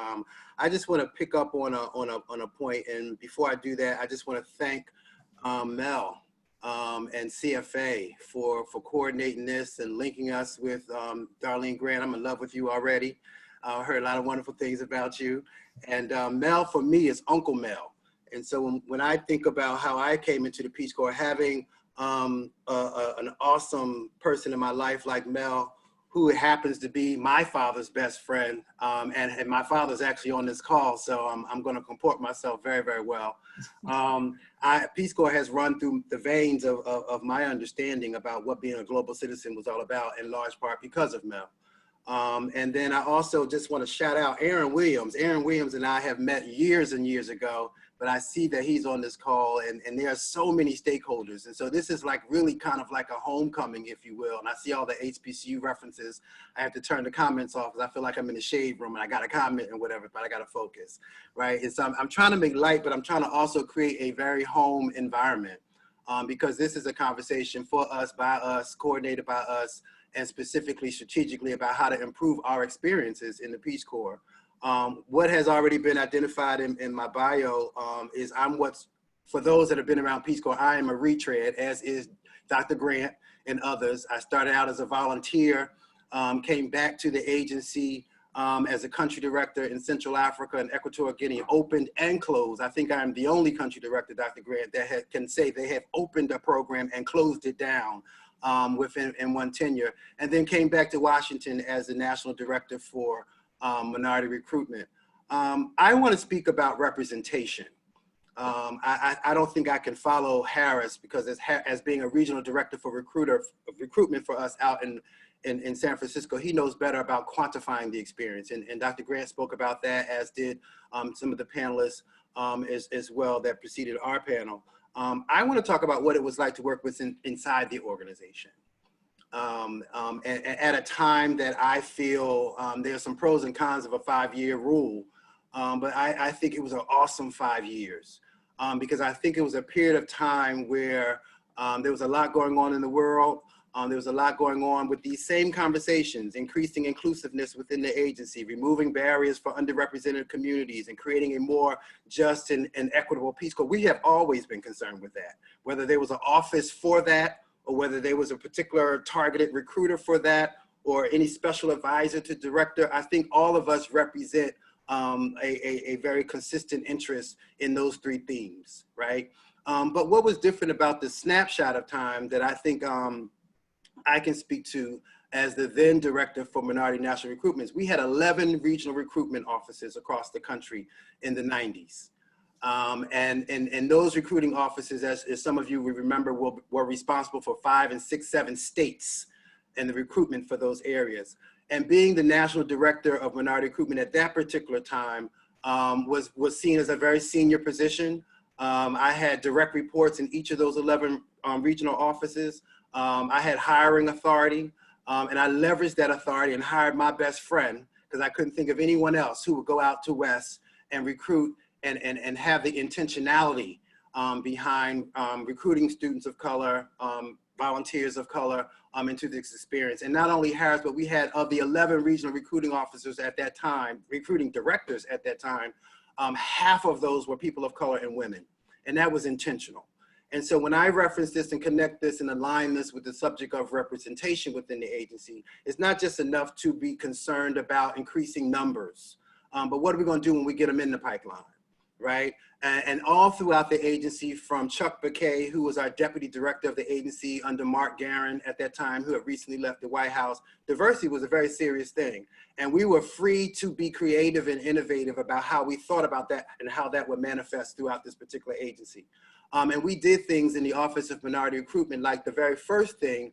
I just want to pick up on a point. And before I do that, I just want to thank Mel and CFA for coordinating this and linking us with Darlene Grant. I'm in love with you already. I heard a lot of wonderful things about you. And Mel for me is Uncle Mel. And so when I think about how I came into the Peace Corps, having an awesome person in my life like Mel, who happens to be my father's best friend, and my father's actually on this call, so I'm going to comport myself very, very well. Peace Corps has run through the veins of my understanding about what being a global citizen was all about, in large part because of Mel. And then I also just want to shout out Aaron Williams. Aaron Williams and I have met years and years ago, but I see that he's on this call, and there are so many stakeholders. And so this is like really kind of like a homecoming, if you will. And I see all the HBCU references. I have to turn the comments off because I feel like I'm in the shade room and I got to comment and whatever, but I got to focus, right? And so I'm trying to make light, but I'm trying to also create a very home environment because this is a conversation for us, by us, coordinated by us, and specifically strategically about how to improve our experiences in the Peace Corps. What has already been identified in my bio is for those that have been around Peace Corps, I am a retread, as is Dr. Grant and others. I started out as a volunteer, came back to the agency as a country director in Central Africa and Equatorial Guinea, opened and closed. I think I'm the only country director, Dr. Grant, that can say they have opened a program and closed it down in one tenure, and then came back to Washington as the national director for minority recruitment. I want to speak about representation. I don't think I can follow Harris because as being a regional director for recruitment for us out in San Francisco, he knows better about quantifying the experience. And Dr. Grant spoke about that, as did some of the panelists as well that preceded our panel. I want to talk about what it was like to work inside the organization. and at a time that I feel there's some pros and cons of a 5-year rule, but I think it was an awesome 5 years because I think it was a period of time where there was a lot going on in the world. There was a lot going on with these same conversations, increasing inclusiveness within the agency, removing barriers for underrepresented communities, and creating a more just and equitable Peace Corps. We have always been concerned with that, whether there was an office for that, or whether there was a particular targeted recruiter for that, or any special advisor to director. I think all of us represent a very consistent interest in those 3 themes, right? But what was different about the snapshot of time that I think I can speak to as the then director for Minority National Recruitments, we had 11 regional recruitment offices across the country in the 90s. And those recruiting offices, as some of you will remember, were responsible for 5 and 6, 7 states and the recruitment for those areas. And being the national director of minority recruitment at that particular time was seen as a very senior position. I had direct reports in each of those 11 regional offices. I had hiring authority, and I leveraged that authority and hired my best friend because I couldn't think of anyone else who would go out to West and recruit and have the intentionality behind recruiting students of color, volunteers of color into this experience. And not only hires, but we had of the 11 regional recruiting officers at that time, recruiting directors at that time, half of those were people of color and women. And that was intentional. And so when I reference this and connect this and align this with the subject of representation within the agency, it's not just enough to be concerned about increasing numbers, but what are we going to do when we get them in the pipeline, right? And all throughout the agency, from Chuck Bakay, who was our deputy director of the agency under Mark Garin at that time, who had recently left the White House, diversity was a very serious thing. And we were free to be creative and innovative about how we thought about that and how that would manifest throughout this particular agency. And we did things in the Office of Minority Recruitment, like the very first thing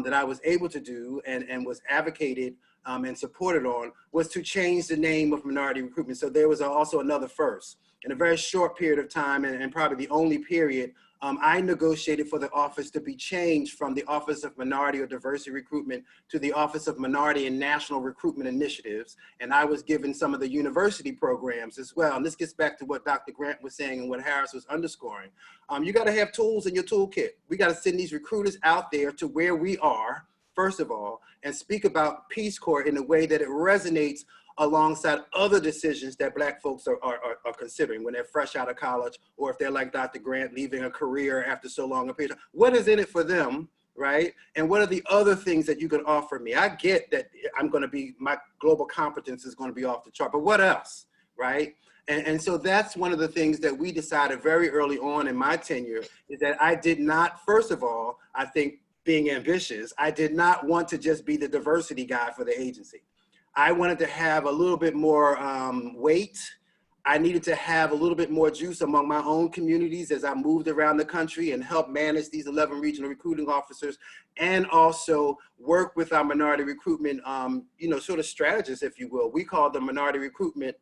that I was able to do and was advocated and supported on was to change the name of minority recruitment. So there was also another first. In a very short period of time, and probably the only period, I negotiated for the office to be changed from the Office of Minority or Diversity Recruitment to the Office of Minority and National Recruitment Initiatives. And I was given some of the university programs as well. And this gets back to what Dr. Grant was saying and what Harris was underscoring. You gotta have tools in your toolkit. We gotta send these recruiters out there to where we are, first of all, and speak about Peace Corps in a way that it resonates alongside other decisions that Black folks are considering when they're fresh out of college, or if they're like Dr. Grant, leaving a career after so long a period of time. What is in it for them, right? And what are the other things that you can offer me? I get that my global competence is gonna be off the chart, but what else, right? And so that's one of the things that we decided very early on in my tenure, is that I did not, first of all, I think being ambitious, I did not want to just be the diversity guy for the agency. I wanted to have a little bit more weight. I needed to have a little bit more juice among my own communities as I moved around the country and helped manage these 11 regional recruiting officers, and also work with our minority recruitment, sort of strategists, if you will. We call them minority recruitment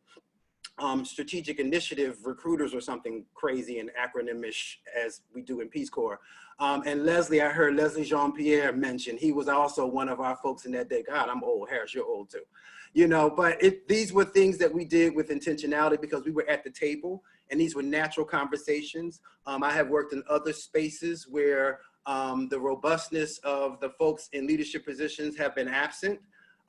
strategic initiative recruiters or something crazy and acronym-ish as we do in Peace Corps. And Leslie, I heard Leslie Jean-Pierre mention, he was also one of our folks in that day. God, I'm old. Harris, you're old too. But these were things that we did with intentionality because we were at the table, and these were natural conversations. I have worked in other spaces where the robustness of the folks in leadership positions have been absent.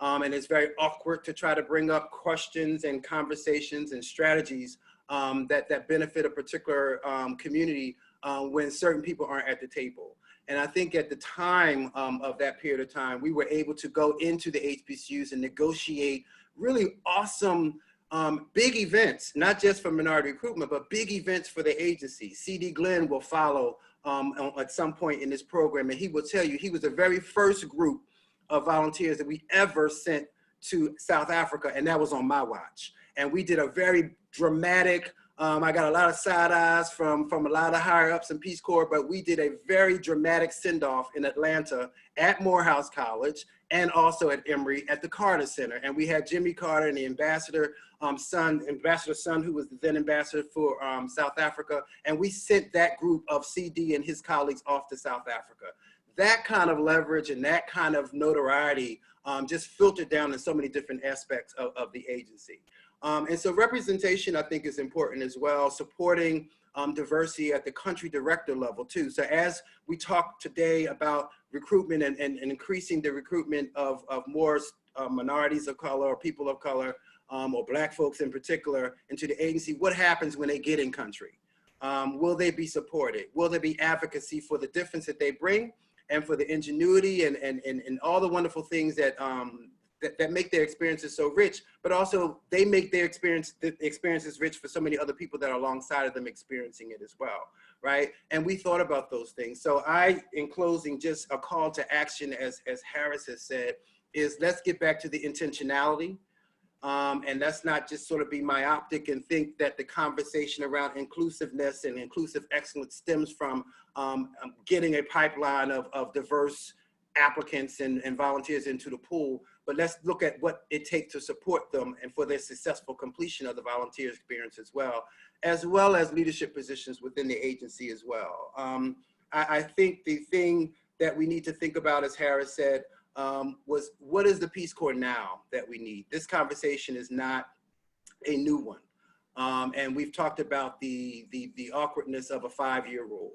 And it's very awkward to try to bring up questions and conversations and strategies that benefit a particular community when certain people aren't at the table. And I think at the time of that period of time, we were able to go into the HBCUs and negotiate really awesome big events, not just for minority recruitment, but big events for the agency. C.D. Glenn will follow at some point in this program, and he will tell you he was the very first group of volunteers that we ever sent to South Africa, and that was on my watch. And we did a very dramatic, I got a lot of side eyes from a lot of higher ups in Peace Corps, but we did a very dramatic send-off in Atlanta at Morehouse College and also at Emory at the Carter Center. And we had Jimmy Carter and the Ambassador Son, who was the then ambassador for South Africa. And we sent that group of CD and his colleagues off to South Africa. that kind of leverage and that kind of notoriety just filtered down in so many different aspects of the agency. And so representation, I think, is important as well, supporting diversity at the country director level too. So as we talk today about recruitment and increasing the recruitment of more minorities of color or people of color, or Black folks in particular, into the agency, what happens when they get in country? Will they be supported? Will there be advocacy for the difference that they bring and for the ingenuity and all the wonderful things that, that make their experiences so rich, but also they make their experiences rich for so many other people that are alongside of them experiencing it as well, right? And we thought about those things. So in closing, just a call to action, as Harris has said, is let's get back to the intentionality. And let's not just sort of be myopic and think that the conversation around inclusiveness and inclusive excellence stems from getting a pipeline of diverse applicants and volunteers into the pool, but let's look at what it takes to support them and for their successful completion of the volunteer experience as well as leadership positions within the agency as well. I think the thing that we need to think about, as Harris said, was what is the Peace Corps now that we need? This conversation is not a new one. And we've talked about the awkwardness of a 5-year rule.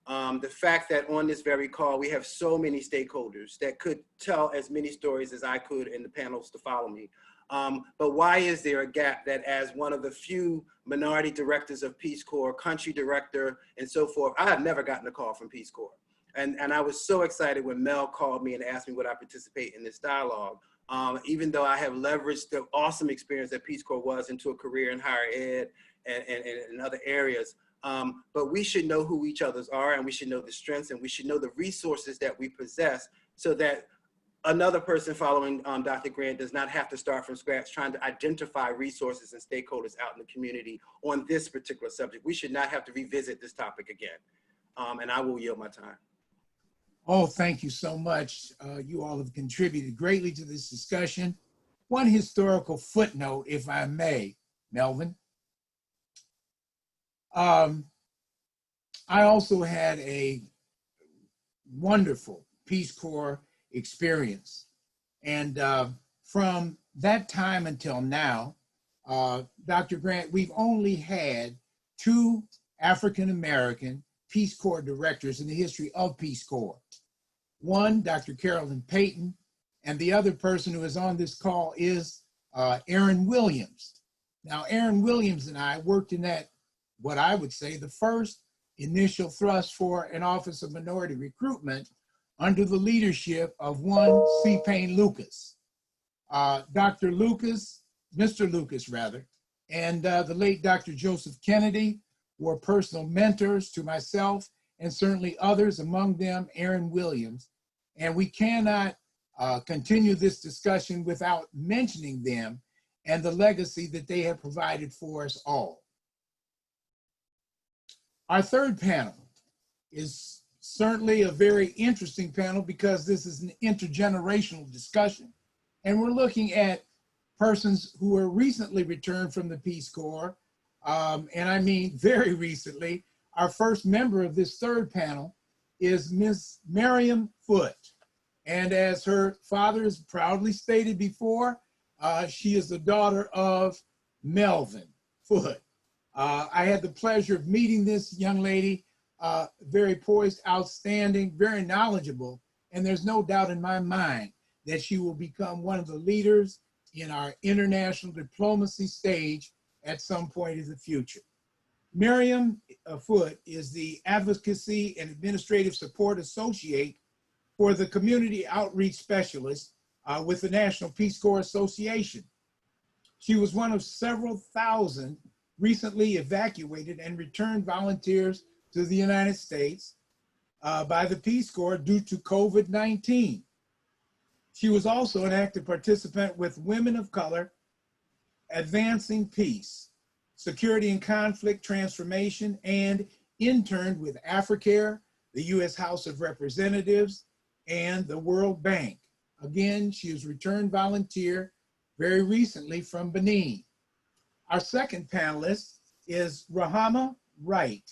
The fact that on this very call, we have so many stakeholders that could tell as many stories as I could in the panels to follow me. But why is there a gap that as one of the few minority directors of Peace Corps, country director, and so forth, I have never gotten a call from Peace Corps. And I was so excited when Mel called me and asked me would I participate in this dialogue. Even though I have leveraged the awesome experience that Peace Corps was into a career in higher ed and in other areas. But we should know who each others are, and we should know the strengths, and we should know the resources that we possess so that another person following Dr. Grant does not have to start from scratch trying to identify resources and stakeholders out in the community on this particular subject. We should not have to revisit this topic again. And I will yield my time. Oh, thank you so much. You all have contributed greatly to this discussion. One historical footnote, if I may, Melvin. I also had a wonderful Peace Corps experience. And from that time until now, Dr. Grant, we've only had 2 African-American Peace Corps directors in the history of Peace Corps. One, Dr. Carolyn Payton, and the other person who is on this call is Aaron Williams. Now, Aaron Williams and I worked in that, what I would say, the first initial thrust for an Office of Minority Recruitment under the leadership of one C. Payne Lucas. Dr. Lucas, Mr. Lucas rather, and the late Dr. Joseph Kennedy were personal mentors to myself and certainly others, among them Aaron Williams. And we cannot continue this discussion without mentioning them and the legacy that they have provided for us all. Our third panel is certainly a very interesting panel because this is an intergenerational discussion. And we're looking at persons who were recently returned from the Peace Corps, and I mean very recently. Our first member of this third panel is Ms. Miriam Foote. And as her father has proudly stated before, she is the daughter of Melvin Foote. I had the pleasure of meeting this young lady, very poised, outstanding, very knowledgeable, and there's no doubt in my mind that she will become one of the leaders in our international diplomacy stage at some point in the future. Miriam Foote is the Advocacy and Administrative Support Associate for the Community Outreach Specialist with the National Peace Corps Association. She was one of several thousand recently evacuated and returned volunteers to the United States by the Peace Corps due to COVID-19. She was also an active participant with Women of Color, Advancing Peace, Security and Conflict Transformation, and interned with AfriCare, the U.S. House of Representatives, and the World Bank. Again, she was returned volunteer very recently from Benin. Our second panelist is Rahama Wright,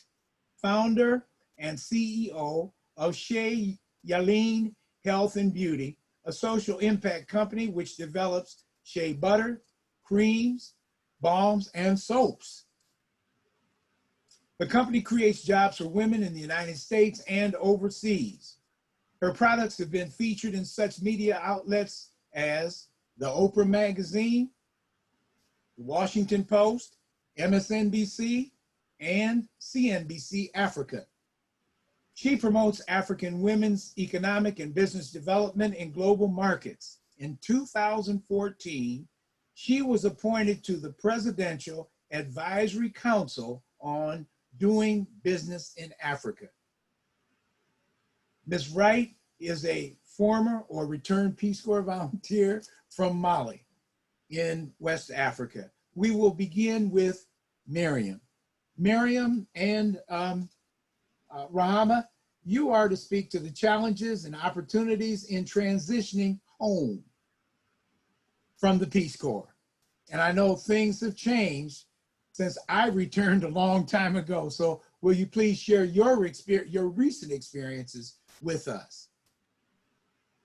founder and CEO of Shea Yaleen Health and Beauty, a social impact company which develops shea butter, creams, balms, and soaps. The company creates jobs for women in the United States and overseas. Her products have been featured in such media outlets as the Oprah Magazine, the Washington Post, MSNBC, and CNBC Africa. She promotes African women's economic and business development in global markets. In 2014, she was appointed to the Presidential Advisory Council on Doing Business in Africa. Ms. Wright is a former or returned Peace Corps volunteer from Mali in West Africa. We will begin with Miriam. Miriam and Rahama, you are to speak to the challenges and opportunities in transitioning home from the Peace Corps. And I know things have changed since I returned a long time ago. So will you please share your recent experiences with us?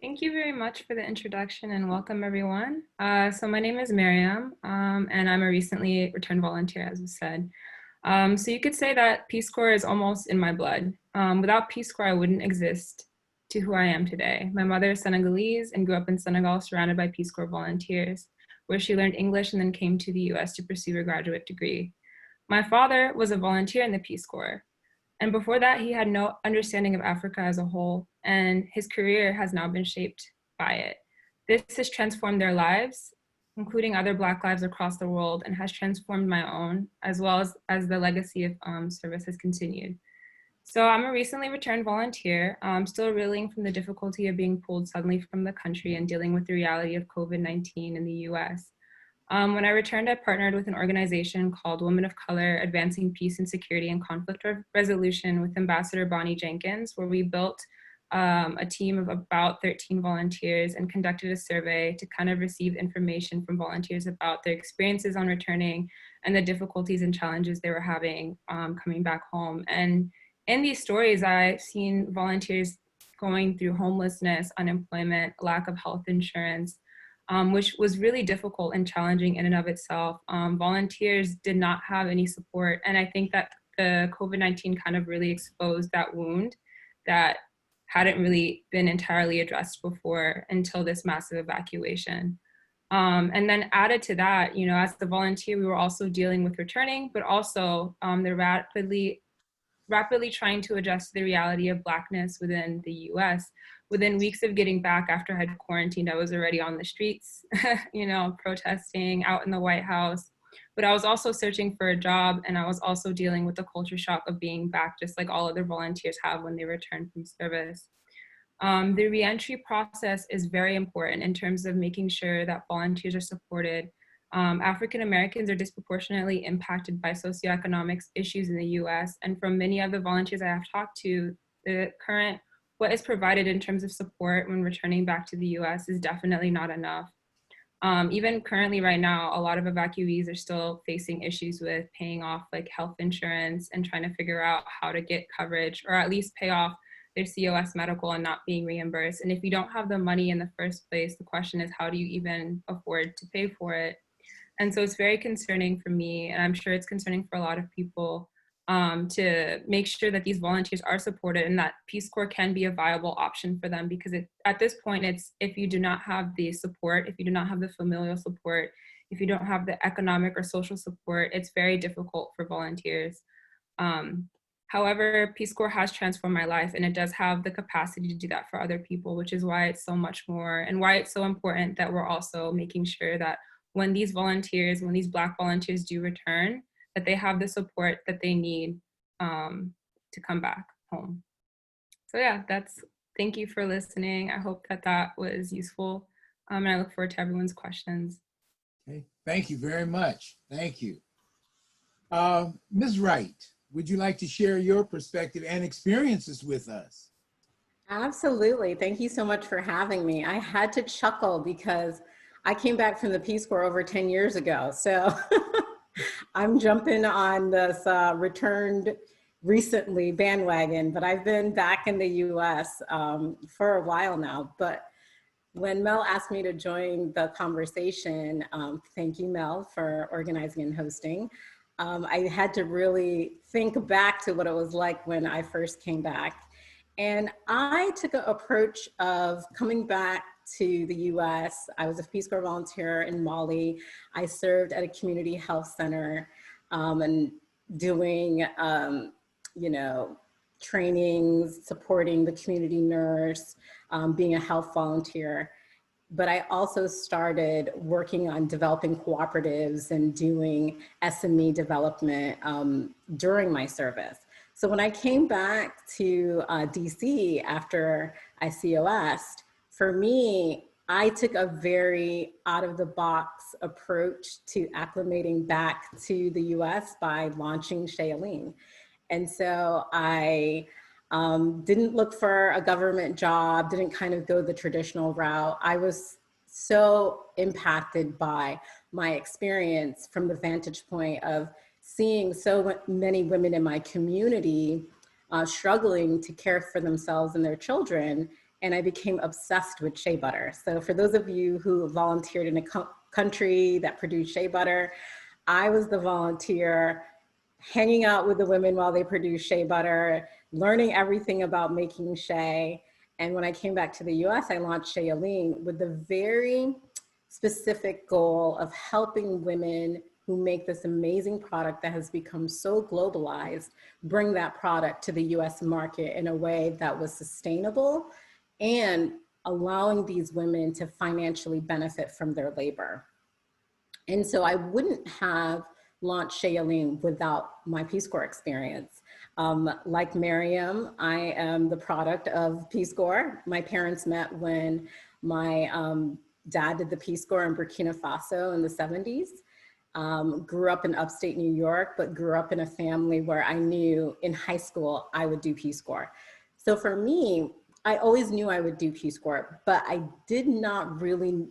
Thank you very much for the introduction and welcome everyone. So my name is Miriam and I'm a recently returned volunteer, as was said. So you could say that Peace Corps is almost in my blood. Without Peace Corps, I wouldn't exist to who I am today. My mother is Senegalese and grew up in Senegal surrounded by Peace Corps volunteers, where she learned English and then came to the US to pursue her graduate degree. My father was a volunteer in the Peace Corps. And before that, he had no understanding of Africa as a whole, and his career has now been shaped by it. This has transformed their lives, including other Black lives across the world, and has transformed my own, as well as the legacy of service has continued. So I'm a recently returned volunteer, still reeling from the difficulty of being pulled suddenly from the country and dealing with the reality of COVID-19 in the US. When I returned, I partnered with an organization called Women of Color Advancing Peace and Security and Conflict Resolution with Ambassador Bonnie Jenkins, where we built a team of about 13 volunteers and conducted a survey to kind of receive information from volunteers about their experiences on returning and the difficulties and challenges they were having coming back home. And in these stories, I've seen volunteers going through homelessness, unemployment, lack of health insurance, which was really difficult and challenging in and of itself. Volunteers did not have any support. And I think that the COVID-19 kind of really exposed that wound that hadn't really been entirely addressed before until this massive evacuation. And then added to that, you know, as the volunteer, we were also dealing with returning, but also the rapidly trying to adjust to the reality of Blackness within the US. Within weeks of getting back after I had quarantined, I was already on the streets, you know, protesting out in the White House. But I was also searching for a job, and I was also dealing with the culture shock of being back, just like all other volunteers have when they return from service. The reentry process is very important in terms of making sure that volunteers are supported. African Americans are disproportionately impacted by socioeconomic issues in the US, and from many of the volunteers I have talked to, what is provided in terms of support when returning back to the US is definitely not enough. Even currently right now, a lot of evacuees are still facing issues with paying off like health insurance and trying to figure out how to get coverage or at least pay off their COS medical and not being reimbursed. And if you don't have the money in the first place, the question is, how do you even afford to pay for it? And so it's very concerning for me, and I'm sure it's concerning for a lot of people, to make sure that these volunteers are supported and that Peace Corps can be a viable option for them, because at this point, it's if you do not have the support, if you do not have the familial support, if you don't have the economic or social support, it's very difficult for volunteers. However, Peace Corps has transformed my life, and it does have the capacity to do that for other people, which is why it's so much more, and why it's so important that we're also making sure that when these Black volunteers do return, that they have the support that they need to come back home. So yeah, thank you for listening. I hope that was useful. And I look forward to everyone's questions. Okay, thank you very much. Thank you. Ms. Wright, would you like to share your perspective and experiences with us? Absolutely. Thank you so much for having me. I had to chuckle because I came back from the Peace Corps over 10 years ago. So I'm jumping on this returned recently bandwagon, but I've been back in the US for a while now. But when Mel asked me to join the conversation, thank you, Mel, for organizing and hosting. I had to really think back to what it was like when I first came back. And I took an approach of coming back to the US. I was a Peace Corps volunteer in Mali. I served at a community health center and doing, you know, trainings, supporting the community nurse, being a health volunteer. But I also started working on developing cooperatives and doing SME development during my service. So when I came back to DC after I COS'd, for me, I took a very out of the box approach to acclimating back to the US by launching Shailene. And so I didn't look for a government job, didn't kind of go the traditional route. I was so impacted by my experience from the vantage point of seeing so many women in my community struggling to care for themselves and their children. And I became obsessed with shea butter. So for those of you who volunteered in a country that produced shea butter, I was the volunteer hanging out with the women while they produced shea butter, learning everything about making shea. And when I came back to the US, I launched Shailene with the very specific goal of helping women who make this amazing product that has become so globalized, bring that product to the US market in a way that was sustainable and allowing these women to financially benefit from their labor. And so I wouldn't have launched Shailene without my Peace Corps experience. Like Miriam, I am the product of Peace Corps. My parents met when my dad did the Peace Corps in Burkina Faso in the 70s. Grew up in upstate New York, but grew up in a family where I knew in high school I would do Peace Corps. So for me, I always knew I would do Peace Corps, but I did not really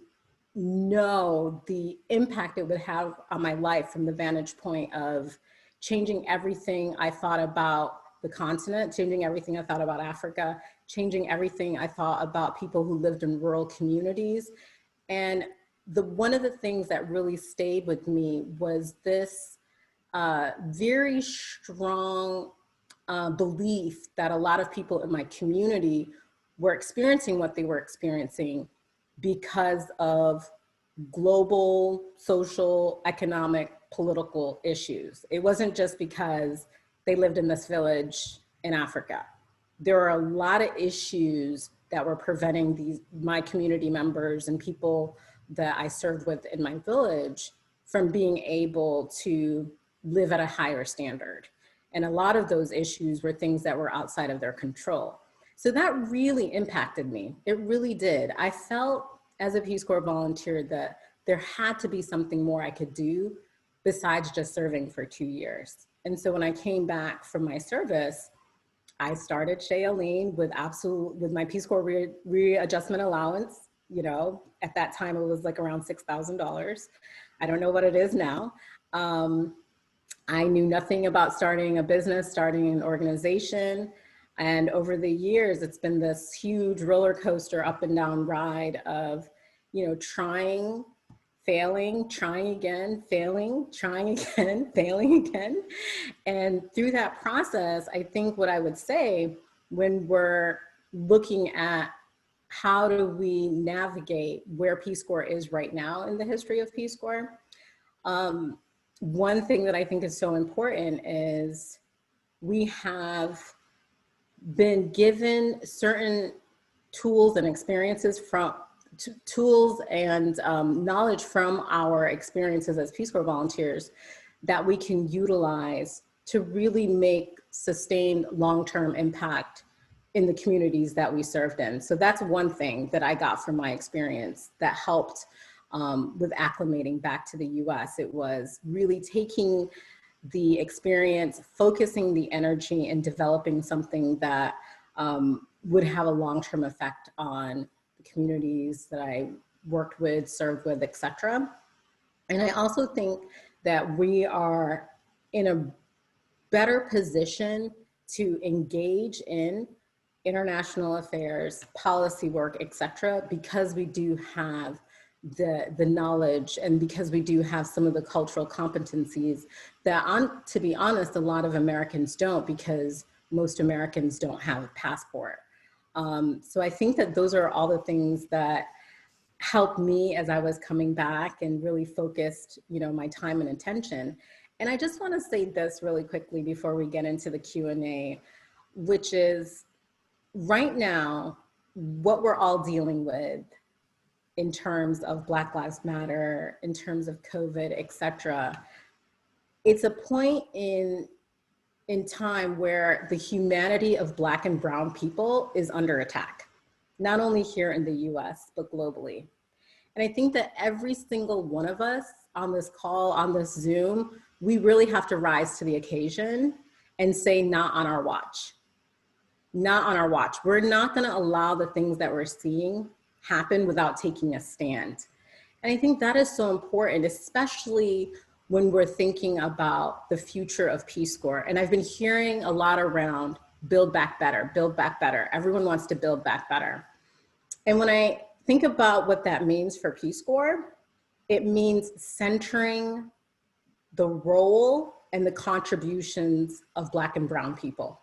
know the impact it would have on my life from the vantage point of changing everything I thought about the continent, changing everything I thought about Africa, changing everything I thought about people who lived in rural communities. And one of the things that really stayed with me was this very strong belief that a lot of people in my community were experiencing what they were experiencing because of global, social, economic, political issues. It wasn't just because they lived in this village in Africa. There are a lot of issues that were preventing my community members and people that I served with in my village from being able to live at a higher standard. And a lot of those issues were things that were outside of their control. So that really impacted me. It really did. I felt as a Peace Corps volunteer that there had to be something more I could do besides just serving for 2 years. And so when I came back from my service, I started Shailene with my Peace Corps readjustment allowance. You know, at that time it was like around $6,000. I don't know what it is now. I knew nothing about starting a business, starting an organization. And over the years, it's been this huge roller coaster up and down ride of, you know, trying, failing, trying again, failing, trying again, failing again. And through that process, I think what I would say when we're looking at how do we navigate where Peace Corps is right now in the history of Peace Corps, one thing that I think is so important is we have been given certain tools and experiences knowledge from our experiences as Peace Corps volunteers that we can utilize to really make sustained long-term impact in the communities that we served in. So that's one thing that I got from my experience that helped with acclimating back to the US. It was really taking the experience, focusing the energy and developing something that would have a long-term effect on the communities that I worked with, served with, etc. And I also think that we are in a better position to engage in international affairs, policy work, etc., because we do have the knowledge and because we do have some of the cultural competencies that, to be honest, a lot of Americans don't, because most Americans don't have a passport. So I think that those are all the things that helped me as I was coming back and really focused, my time and attention. And I just want to say this really quickly before we get into the Q&A, which is right now, what we're all dealing with in terms of Black Lives Matter, in terms of COVID, et cetera, it's a point in time where the humanity of Black and brown people is under attack, not only here in the US, but globally. And I think that every single one of us on this call, on this Zoom, we really have to rise to the occasion and say, not on our watch. Not on our watch. We're not gonna allow the things that we're seeing happen without taking a stand. And I think that is so important, especially when we're thinking about the future of Peace Corps. And I've been hearing a lot around build back better, build back better. Everyone wants to build back better. And when I think about what that means for Peace Corps, it means centering the role and the contributions of Black and brown people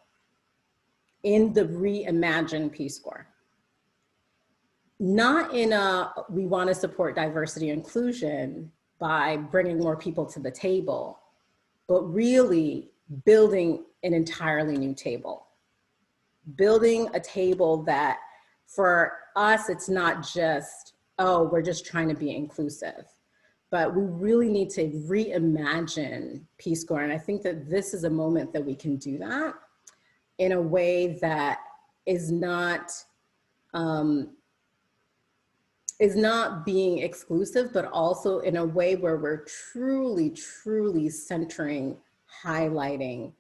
in the reimagined Peace Corps. Not in a, we want to support diversity and inclusion by bringing more people to the table, but really building an entirely new table. Building a table that for us, it's not just, oh, we're just trying to be inclusive, but we really need to reimagine Peace Corps. And I think that this is a moment that we can do that in a way that is not being exclusive, but also in a way where we're truly, truly centering, highlighting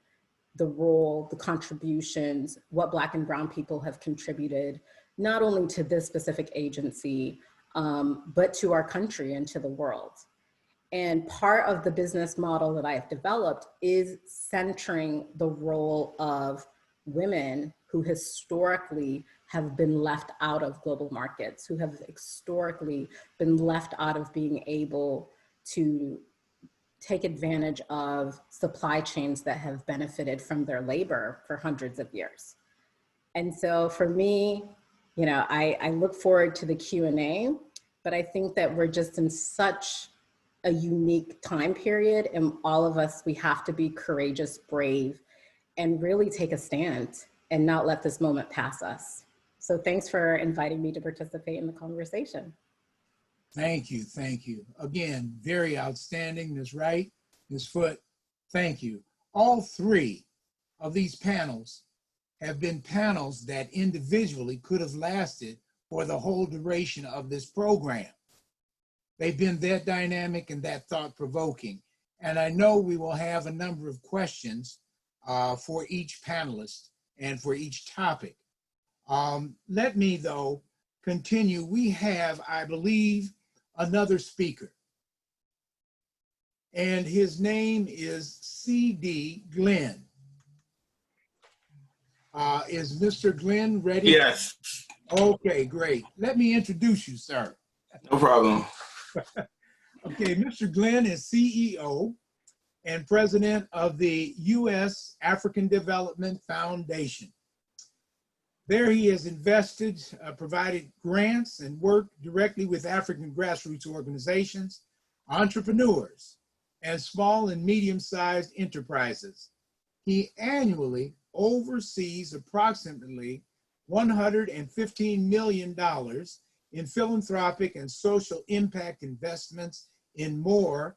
the role, the contributions, what Black and brown people have contributed, not only to this specific agency, but to our country and to the world. And part of the business model that I've developed is centering the role of women who historically have been left out of global markets, who have historically been left out of being able to take advantage of supply chains that have benefited from their labor for hundreds of years. And so for me, I look forward to the Q&A, but I think that we're just in such a unique time period, and all of us, we have to be courageous, brave, and really take a stand and not let this moment pass us. So thanks for inviting me to participate in the conversation. Thank you, thank you. Again, very outstanding, Ms. Wright, Ms. Foote, thank you. All three of these panels have been panels that individually could have lasted for the whole duration of this program. They've been that dynamic and that thought-provoking. And I know we will have a number of questions for each panelist and for each topic. Let me, though, continue. We have, I believe, another speaker. And his name is C.D. Glenn. Is Mr. Glenn ready? Yes. Okay, great. Let me introduce you, sir. No problem. Okay, Mr. Glenn is CEO and president of the U.S. African Development Foundation. There he has invested, provided grants, and worked directly with African grassroots organizations, entrepreneurs, and small and medium-sized enterprises. He annually oversees approximately $115 million in philanthropic and social impact investments in more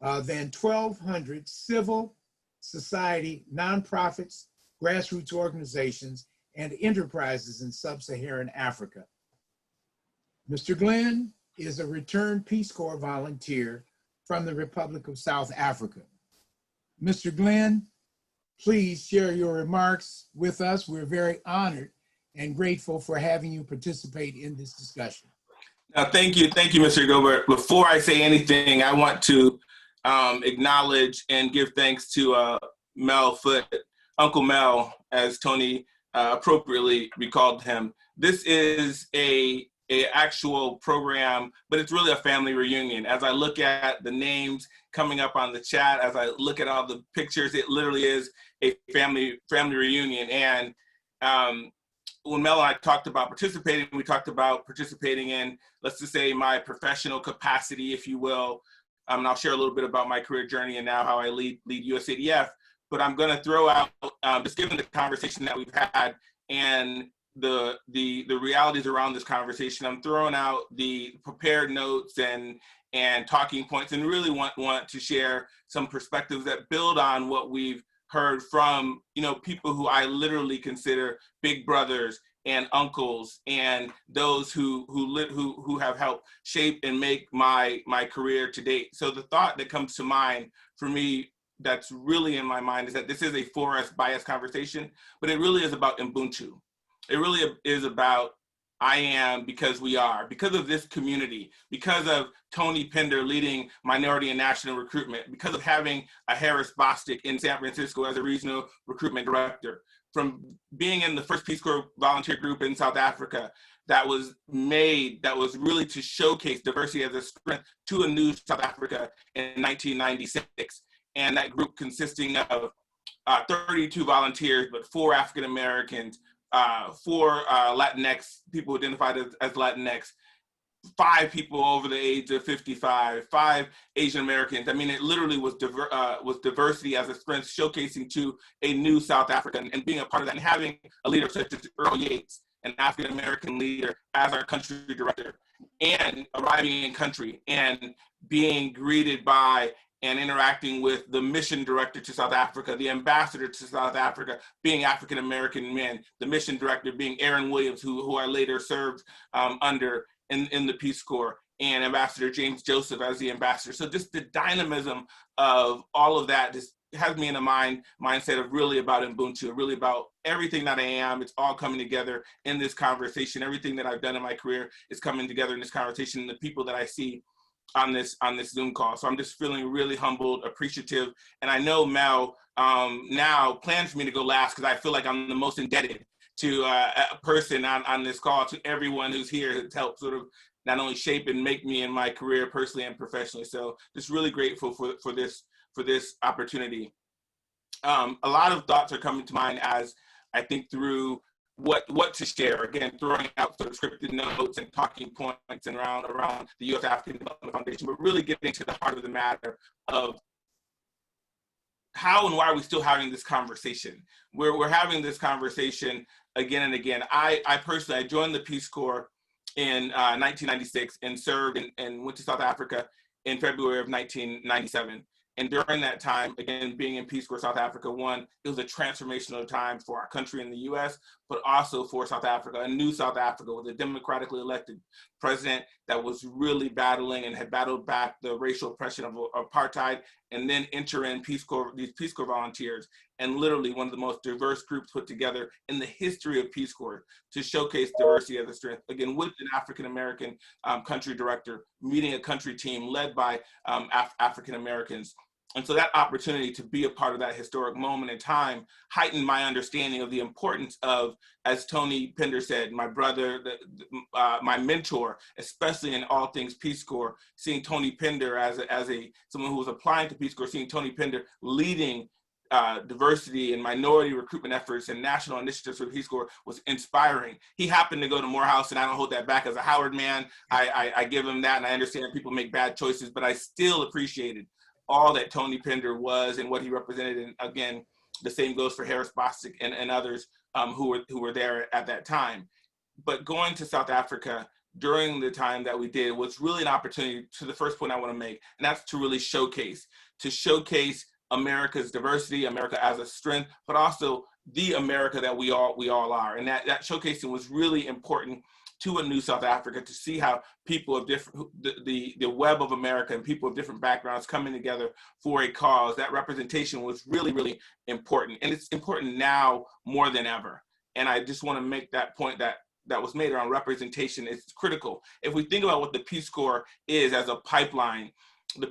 than 1,200 civil society, nonprofits, grassroots organizations, and enterprises in sub-Saharan Africa. Mr. Glenn is a returned Peace Corps volunteer from the Republic of South Africa. Mr. Glenn, please share your remarks with us. We're very honored and grateful for having you participate in this discussion. Thank you, Mr. Gilbert. Before I say anything, I want to acknowledge and give thanks to Mel Foote Uncle Mel, as Tony appropriately recalled him. This is a actual program, but it's really a family reunion. As I look at the names coming up on the chat, as I look at all the pictures, it literally is a family reunion. And when Mel and I talked about participating, we talked about participating in, let's just say, my professional capacity, if you will. And I'll share a little bit about my career journey and now how I lead USADF. But I'm going to throw out, just given the conversation that we've had and the realities around this conversation, I'm throwing out the prepared notes and talking points, and really want to share some perspectives that build on what we've heard from, you know, people who I literally consider big brothers and uncles, and those who have helped shape and make my career to date. So the thought that comes to mind for me, that's really in my mind, is that this is a for us, by us conversation, but it really is about Ubuntu. It really is about I am because we are, because of this community, because of Tony Pinder leading minority and national recruitment, because of having a Harris Bostic in San Francisco as a regional recruitment director, from being in the first Peace Corps volunteer group in South Africa that was really to showcase diversity as a strength to a new South Africa in 1996. And that group consisting of 32 volunteers, but 4 African Americans, 4 Latinx, people identified as Latinx, 5 people over the age of 55, 5 Asian Americans. I mean, it literally was diversity as a strength, showcasing to a new South Africa, and being a part of that, and having a leader such as Earl Yates, an African American leader, as our country director, and arriving in country and being greeted by and interacting with the mission director to South Africa, the ambassador to South Africa being African American men, the mission director being Aaron Williams, who I later served under in the Peace Corps, and Ambassador James Joseph as the ambassador. So just the dynamism of all of that just has me in a mindset of really about Ubuntu, really about everything that I am. It's all coming together in this conversation. Everything that I've done in my career is coming together in this conversation, and the people that I see on this Zoom call. So I'm just feeling really humbled, appreciative. And I know Mel now plans for me to go last, because I feel like I'm the most indebted to a person on this call, to everyone who's here that's helped sort of not only shape and make me in my career personally and professionally. So just really grateful for this opportunity. A lot of thoughts are coming to mind as I think through what to share. Again, throwing out sort of scripted notes and talking points and around the U.S. African Development Foundation, but really getting to the heart of the matter of how and why are we still having this conversation? We're having this conversation again and again. I personally, I joined the Peace Corps in 1996 and served and went to South Africa in February of 1997. And during that time, again, being in Peace Corps South Africa, it was a transformational time for our country in the US, but also for South Africa, a new South Africa with a democratically elected president that was really battling and had battled back the racial oppression of apartheid, and then enter in these Peace Corps volunteers, and literally one of the most diverse groups put together in the history of Peace Corps to showcase diversity as a strength. Again, with an African-American country director, meeting a country team led by African-Americans. And so that opportunity to be a part of that historic moment in time heightened my understanding of the importance of, as Tony Pinder said, my brother, my mentor, especially in all things Peace Corps, seeing Tony Pinder as someone who was applying to Peace Corps, seeing Tony Pinder leading diversity and minority recruitment efforts and national initiatives for the Peace Corps was inspiring. He happened to go to Morehouse, and I don't hold that back. As a Howard man, I give him that, and I understand people make bad choices, but I still appreciated all that Tony Pinder was and what he represented. And again, the same goes for Harris Bostic and others who were there at that time. But going to South Africa during the time that we did was really an opportunity to the first point I want to make, and that's to really showcase America's diversity, America as a strength, but also the America that we all are. And that showcasing was really important to a new South Africa, to see how people of different, the web of America and people of different backgrounds coming together for a cause. That representation was really, really important. And it's important now more than ever. And I just want to make that point that was made around representation is critical. If we think about what the Peace Corps is as a pipeline,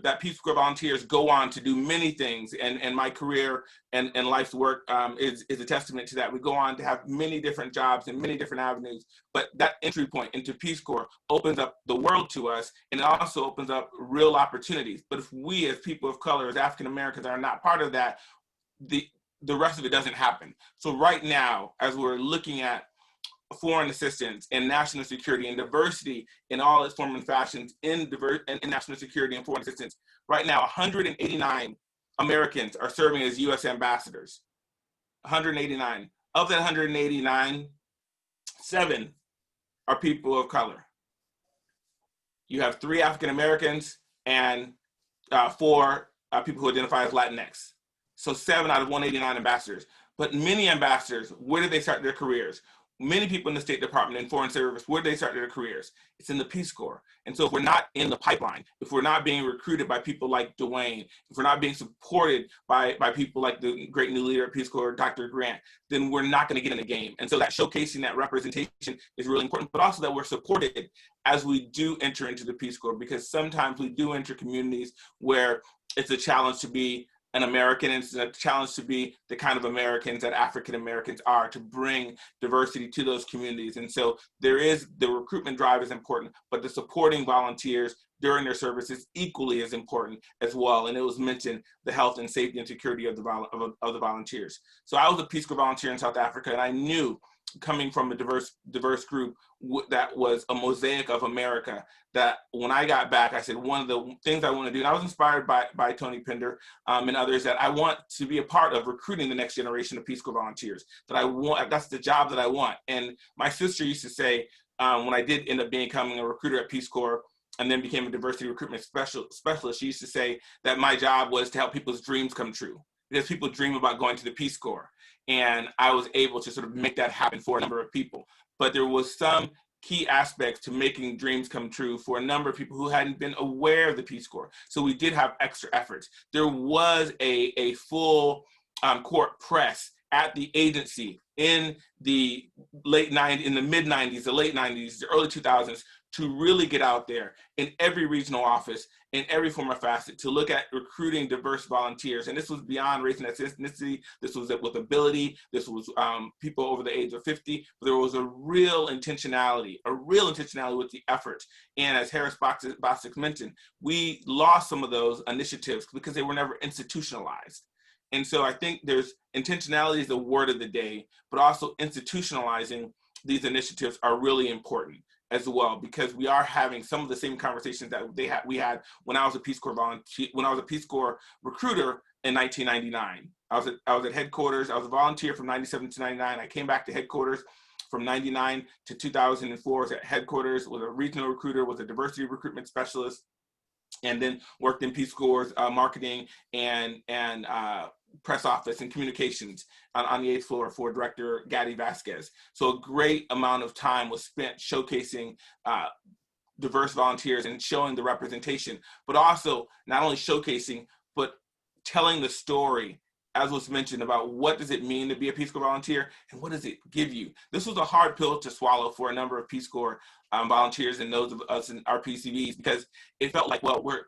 that Peace Corps volunteers go on to do many things, and my career and life's work is a testament to that. We go on to have many different jobs and many different avenues, but that entry point into Peace Corps opens up the world to us, and it also opens up real opportunities. But if we as people of color, as African Americans, are not part of that, the rest of it doesn't happen. So right now, as we're looking at foreign assistance and national security and diversity in all its forms and fashions in national security and foreign assistance, right now 189 Americans are serving as U.S. ambassadors. 189. Of that 189, 7 are people of color. You have 3 African Americans and 4 people who identify as Latinx. So 7 out of 189 ambassadors. But many ambassadors, where did they start their careers? Many people in the State Department and Foreign Service, where do they start their careers? It's in the Peace Corps. And so if we're not in the pipeline, if we're not being recruited by people like Dwayne, if we're not being supported by people like the great new leader of Peace Corps, Dr. Grant, then we're not going to get in the game. And so that showcasing that representation is really important, but also that we're supported as we do enter into the Peace Corps, because sometimes we do enter communities where it's a challenge to be an American, and it's a challenge to be the kind of Americans that African Americans are, to bring diversity to those communities. And so the recruitment drive is important, but the supporting volunteers during their service is equally as important as well. And it was mentioned, the health and safety and security of the volunteers. So I was a Peace Corps volunteer in South Africa, and I knew, coming from a diverse group that was a mosaic of America, that when I got back, I said, one of the things I want to do, and I was inspired by Tony Pinder and others, that I want to be a part of recruiting the next generation of Peace Corps volunteers. That's the job that I want. And my sister used to say, when I did end up becoming a recruiter at Peace Corps and then became a diversity recruitment specialist, she used to say that my job was to help people's dreams come true, because people dream about going to the Peace Corps. And I was able to sort of make that happen for a number of people. But there was some key aspects to making dreams come true for a number of people who hadn't been aware of the Peace Corps. So we did have extra efforts. There was a full court press at the agency in the mid-90s, the late 90s, the early 2000s, to really get out there in every regional office, in every form of facet, to look at recruiting diverse volunteers. And this was beyond race and ethnicity. This was with ability. This was people over the age of 50. But there was a real intentionality with the efforts. And as Harris Bostic mentioned, we lost some of those initiatives because they were never institutionalized. And so I think there's intentionality is the word of the day, but also institutionalizing these initiatives are really important as well, because we are having some of the same conversations that we had when I was a Peace Corps volunteer, when I was a Peace Corps recruiter in 1999. I was at headquarters. I was a volunteer from 97 to 99. I came back to headquarters from 99 to 2004. I was at headquarters, was a regional recruiter, was a diversity recruitment specialist, and then worked in Peace Corps marketing and press office and communications on the 8th floor for Director Gaddy Vasquez. So a great amount of time was spent showcasing diverse volunteers and showing the representation, but also not only showcasing, but telling the story, as was mentioned, about what does it mean to be a Peace Corps volunteer and what does it give you. This was a hard pill to swallow for a number of Peace Corps volunteers and those of us in our PCVs, because it felt like, well, we're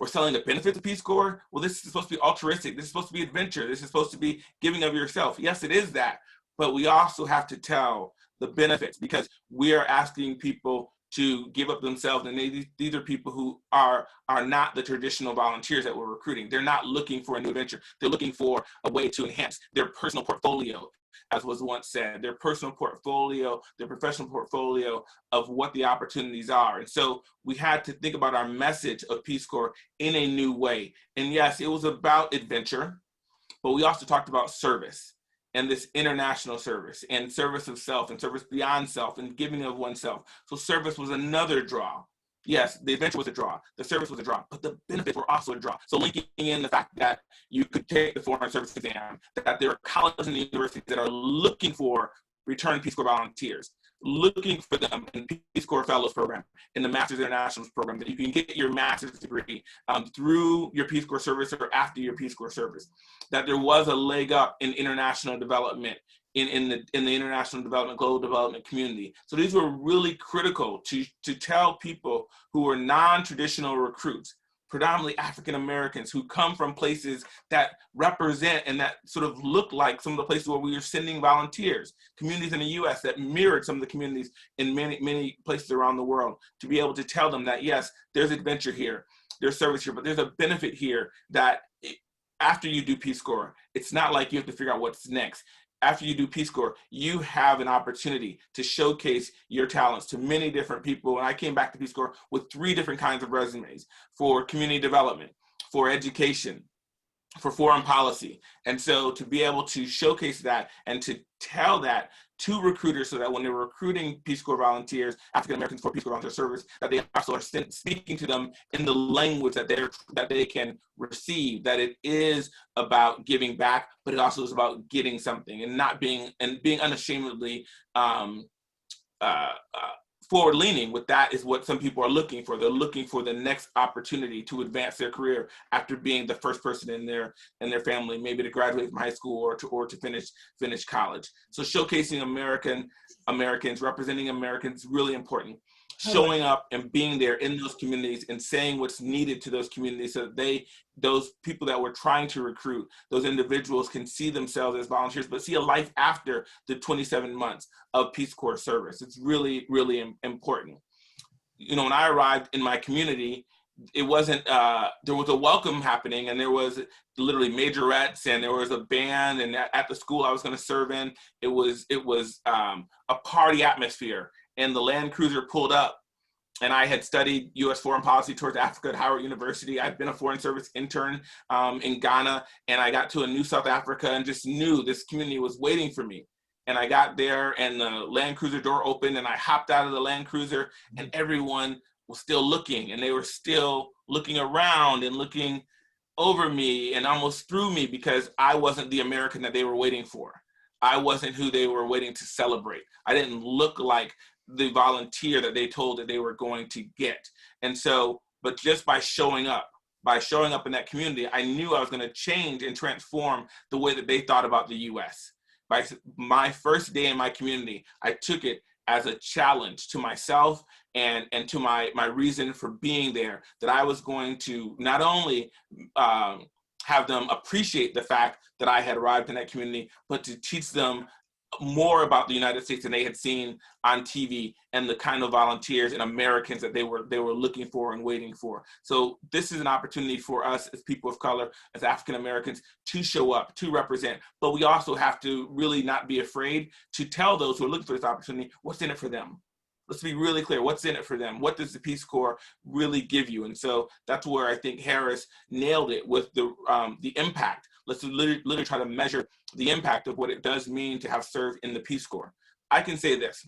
selling the benefits of Peace Corps. Well, this is supposed to be altruistic. This is supposed to be adventure. This is supposed to be giving of yourself. Yes, it is that, but we also have to tell the benefits, because we are asking people to give up themselves, and these are people who are not the traditional volunteers that we're recruiting. They're not looking for a new adventure. They're looking for a way to enhance their personal portfolio, as was once said, their personal portfolio, their professional portfolio of what the opportunities are. And so we had to think about our message of Peace Corps in a new way. And yes, it was about adventure, but we also talked about service and this international service and service of self and service beyond self and giving of oneself. So service was another draw. Yes, the adventure was a draw, the service was a draw, but the benefits were also a draw. So linking in the fact that you could take the Foreign Service exam, that there are colleges and universities that are looking for returned Peace Corps volunteers, looking for them in Peace Corps Fellows Program, in the Master's Internationals Program, that you can get your master's degree through your Peace Corps service or after your Peace Corps service, that there was a leg up in international development, in the international development, global development community. So these were really critical to tell people who were non-traditional recruits predominantly African Americans who come from places that represent and that sort of look like some of the places where we are sending volunteers, communities in the US that mirrored some of the communities in many, many places around the world, to be able to tell them that, yes, there's adventure here, there's service here, but there's a benefit here that after you do Peace Corps, it's not like you have to figure out what's next. After you do Peace Corps, you have an opportunity to showcase your talents to many different people. And I came back to Peace Corps with 3 different kinds of resumes: for community development, for education, for foreign policy. And so to be able to showcase that and to tell that to recruiters, so that when they're recruiting Peace Corps volunteers, African Americans for Peace Corps volunteer service, that they also are speaking to them in the language that they can receive, that it is about giving back, but it also is about getting something, and being unashamedly forward-leaning with that is what some people are looking for. They're looking for the next opportunity to advance their career after being the first person in their family, maybe to graduate from high school or to finish college. So showcasing Americans, representing Americans is really important. Showing up and being there in those communities and saying what's needed to those communities, so that those people that we're trying to recruit, those individuals, can see themselves as volunteers, but see a life after the 27 months of Peace Corps service. It's really, really important. You know, when I arrived in my community, it wasn't, there was a welcome happening, and there was literally majorettes, and there was a band, and at the school I was going to serve in, it was a party atmosphere. And the Land Cruiser pulled up, and I had studied U.S. foreign policy towards Africa at Howard University. I'd been a Foreign Service intern in Ghana, and I got to a new South Africa and just knew this community was waiting for me. And I got there, and the Land Cruiser door opened, and I hopped out of the Land Cruiser, and everyone was still looking, and they were still looking around and looking over me and almost through me, because I wasn't the American that they were waiting for. I wasn't who they were waiting to celebrate. I didn't look like the volunteer that they told that they were going to get. And so, but just by showing up in that community, I knew I was going to change and transform the way that they thought about the US. By my first day in my community, I took it as a challenge to myself and to my reason for being there, that I was going to not only have them appreciate the fact that I had arrived in that community, but to teach them more about the United States than they had seen on TV, and the kind of volunteers and Americans that they were looking for and waiting for. So this is an opportunity for us as people of color, as African Americans, to show up, to represent. But we also have to really not be afraid to tell those who are looking for this opportunity what's in it for them. Let's be really clear, what's in it for them? What does the Peace Corps really give you? And so that's where I think Harris nailed it with the impact. Let's literally try to measure the impact of what it does mean to have served in the Peace Corps. I can say this.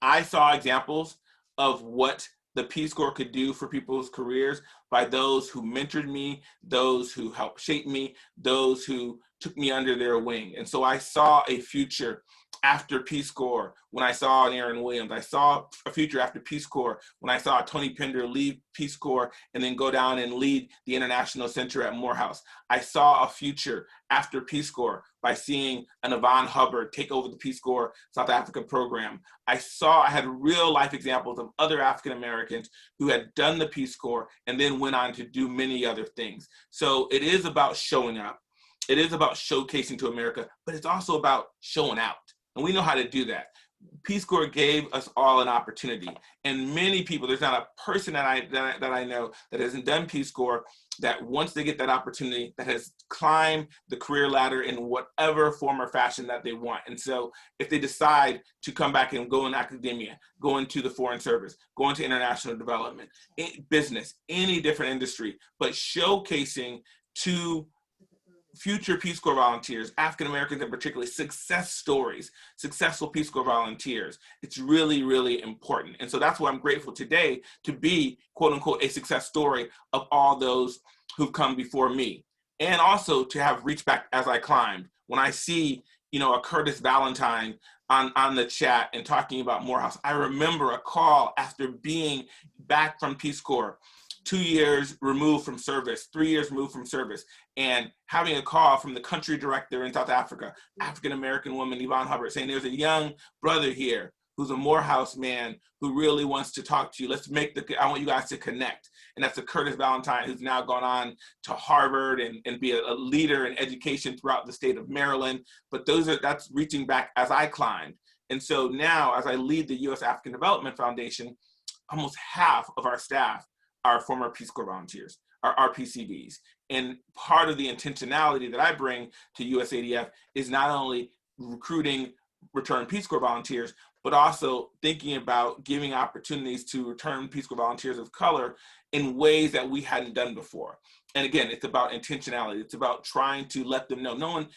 I saw examples of what the Peace Corps could do for people's careers by those who mentored me, those who helped shape me, those who took me under their wing. And so I saw a future after Peace Corps when I saw an Aaron Williams. I saw a future after Peace Corps when I saw Tony Pinder leave Peace Corps and then go down and lead the International Center at Morehouse. I saw a future after Peace Corps by seeing an Yvonne Hubbard take over the Peace Corps South Africa program. I had real life examples of other African Americans who had done the Peace Corps and then went on to do many other things. So it is about showing up. It is about showcasing to America, but it's also about showing out. And we know how to do that. Peace Corps gave us all an opportunity. And many people, there's not a person that I know that hasn't done Peace Corps that once they get that opportunity, that has climbed the career ladder in whatever form or fashion that they want. And so if they decide to come back and go in academia, go into the Foreign Service, go into international development, business, any different industry, but showcasing to future Peace Corps volunteers, African Americans and particularly success stories, successful Peace Corps volunteers, it's really, really important. And so that's why I'm grateful today to be, quote unquote, a success story of all those who've come before me. And also to have reached back as I climbed. When I see, a Curtis Valentine on the chat and talking about Morehouse, I remember a call after being back from Peace Corps, 2 years removed from service, 3 years removed from service, and having a call from the country director in South Africa, African-American woman, Yvonne Hubbard, saying there's a young brother here who's a Morehouse man who really wants to talk to you. I want you guys to connect. And that's a Curtis Valentine who's now gone on to Harvard and be a leader in education throughout the state of Maryland. But that's reaching back as I climbed. And so now, as I lead the U.S. African Development Foundation, almost half of our staff are former Peace Corps volunteers, are RPCVs. And part of the intentionality that I bring to USADF is not only recruiting return Peace Corps volunteers, but also thinking about giving opportunities to return Peace Corps volunteers of color in ways that we hadn't done before. And again, it's about intentionality. It's about trying to let them know. No one,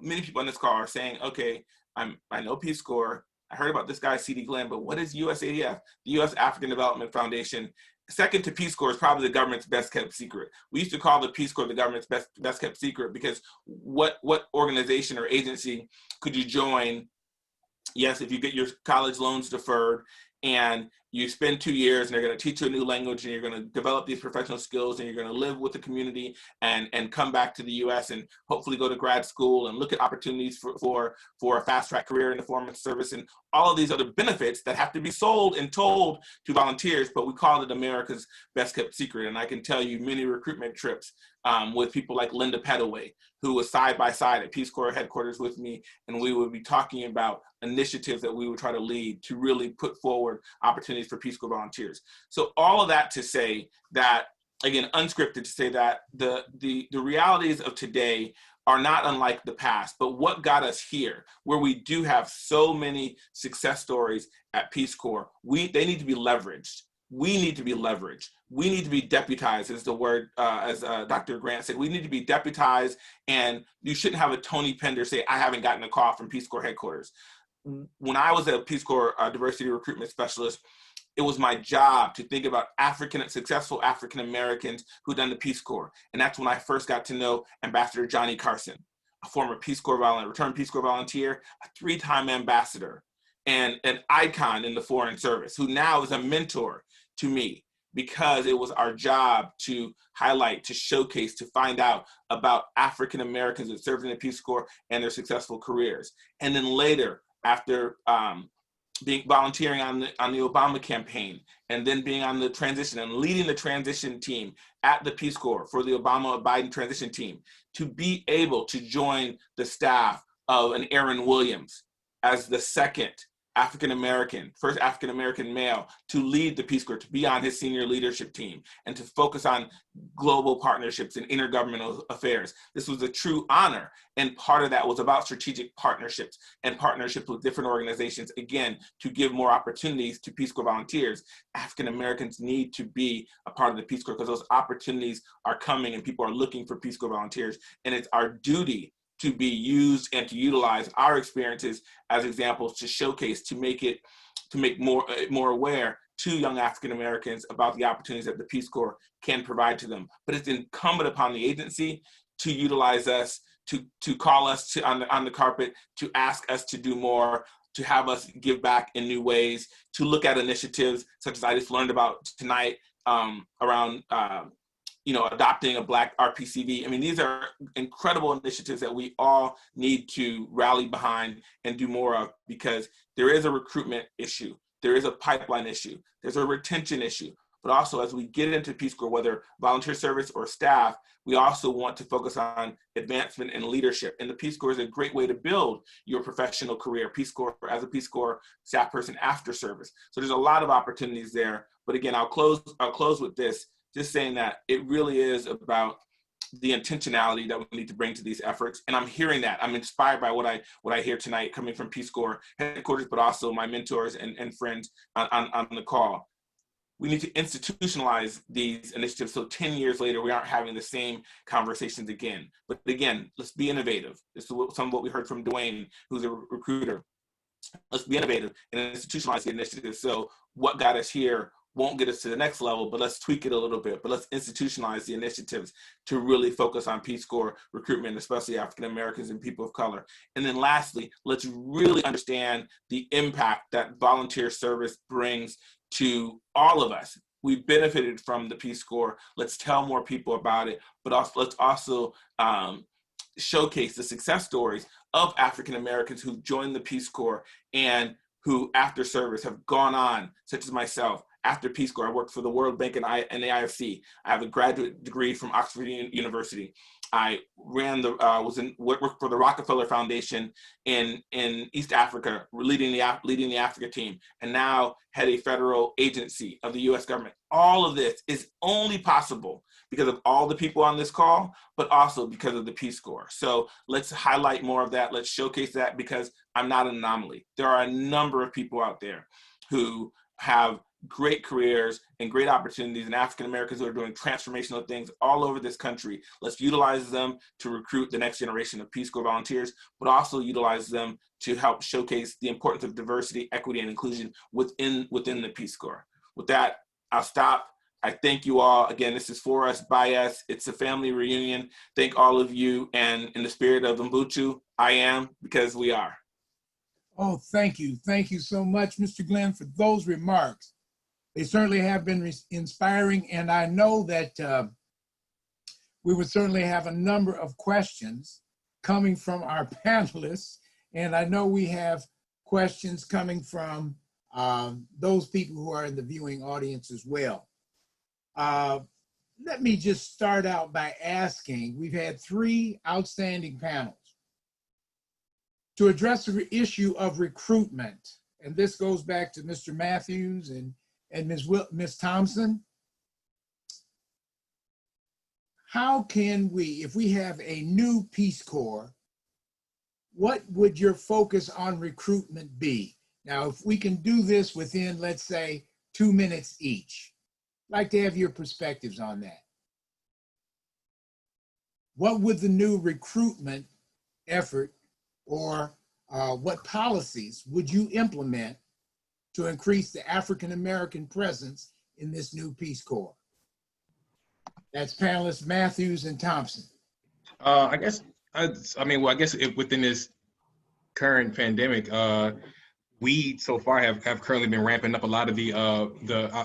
many people on this call are saying, okay, I know Peace Corps, I heard about this guy, C.D. Glenn, but what is USADF? The U.S. African Development Foundation. Second to Peace Corps is probably the government's best kept secret. We used to call the Peace Corps the government's best kept secret because what organization or agency could you join? Yes, if you get your college loans deferred and you spend 2 years and they're going to teach you a new language and you're going to develop these professional skills and you're going to live with the community and come back to the U.S. and hopefully go to grad school and look at opportunities for a fast track career in the foreign service and all of these other benefits that have to be sold and told to volunteers, but we call it America's best kept secret. And I can tell you many recruitment trips with people like Linda Pettaway, who was side by side at Peace Corps headquarters with me, and we would be talking about initiatives that we would try to lead to really put forward opportunities for Peace Corps volunteers. So all of that to say that, again, unscripted, to say that the realities of today are not unlike the past, but what got us here, where we do have so many success stories at Peace Corps, they need to be leveraged. We need to be leveraged. We need to be deputized, is the word, as Dr. Grant said. We need to be deputized, and you shouldn't have a Tony Pinder say, I haven't gotten a call from Peace Corps headquarters. When I was a Peace Corps diversity recruitment specialist, it was my job to think about successful African Americans who'd done the Peace Corps. And that's when I first got to know Ambassador Johnny Carson, a former Peace Corps returned Peace Corps volunteer, a 3-time ambassador, and an icon in the Foreign Service, who now is a mentor to me, because it was our job to highlight, to showcase, to find out about African Americans that served in the Peace Corps and their successful careers. And then later, after volunteering on the Obama campaign, and then being on the transition and leading the transition team at the Peace Corps for the Obama-Biden transition team, to be able to join the staff of an Aaron Williams as the first African-American male to lead the Peace Corps, to be on his senior leadership team, and to focus on global partnerships and intergovernmental affairs. This was a true honor. And part of that was about strategic partnerships and partnerships with different organizations, again, to give more opportunities to Peace Corps volunteers. African-Americans need to be a part of the Peace Corps because those opportunities are coming and people are looking for Peace Corps volunteers. And it's our duty to be used and to utilize our experiences as examples to showcase, to make more aware to young African Americans about the opportunities that the Peace Corps can provide to them. But it's incumbent upon the agency to utilize us, to call us on the carpet, to ask us to do more, to have us give back in new ways, to look at initiatives such as I just learned about tonight around adopting a Black RPCV. I mean, these are incredible initiatives that we all need to rally behind and do more of, because there is a recruitment issue, there is a pipeline issue, there's a retention issue. But also, as we get into Peace Corps, whether volunteer service or staff, we also want to focus on advancement and leadership. And the Peace Corps is a great way to build your professional career, Peace Corps as a Peace Corps staff person after service. So there's a lot of opportunities there. But again, I'll close with this, just saying that it really is about the intentionality that we need to bring to these efforts. And I'm hearing that. I'm inspired by what I hear tonight coming from Peace Corps headquarters, but also my mentors and friends on the call. We need to institutionalize these initiatives so 10 years later, we aren't having the same conversations again. But again, let's be innovative. This is some of what we heard from Dwayne, who's a recruiter. Let's be innovative and institutionalize the initiative. So what got us here won't get us to the next level, but let's tweak it a little bit. But let's institutionalize the initiatives to really focus on Peace Corps recruitment, especially African Americans and people of color. And then lastly, let's really understand the impact that volunteer service brings to all of us. We've benefited from the Peace Corps. Let's tell more people about it, but also let's also showcase the success stories of African Americans who joined the Peace Corps and who after service have gone on, such as myself. After Peace Corps, I worked for the World Bank and the IFC. I have a graduate degree from Oxford University. I ran worked for the Rockefeller Foundation in East Africa, leading the Africa team, and now head a federal agency of the U.S. government. All of this is only possible because of all the people on this call, but also because of the Peace Corps. So let's highlight more of that. Let's showcase that, because I'm not an anomaly. There are a number of people out there who have great careers and great opportunities, and African Americans who are doing transformational things all over this country. Let's utilize them to recruit the next generation of Peace Corps volunteers, but also utilize them to help showcase the importance of diversity, equity, and inclusion within the Peace Corps. With that, I'll stop. I thank you all. Again, this is for us, by us. It's a family reunion. Thank all of you. And in the spirit of Mbutu, I am because we are. Oh, thank you. Thank you so much, Mr. Glenn, for those remarks. They certainly have been inspiring, and I know that we would certainly have a number of questions coming from our panelists, and I know we have questions coming from those people who are in the viewing audience as well. Let me just start out by asking, we've had 3 outstanding panels to address the issue of recruitment, and this goes back to Mr. Matthews and Ms. Thompson. How can we, if we have a new Peace Corps, what would your focus on recruitment be? Now, if we can do this within, let's say, 2 minutes each, I'd like to have your perspectives on that. What would the new recruitment effort, or what policies would you implement to increase the African-American presence in this new Peace Corps? That's panelists Matthews and Thompson. I guess within this current pandemic, we so far have currently been ramping up a lot of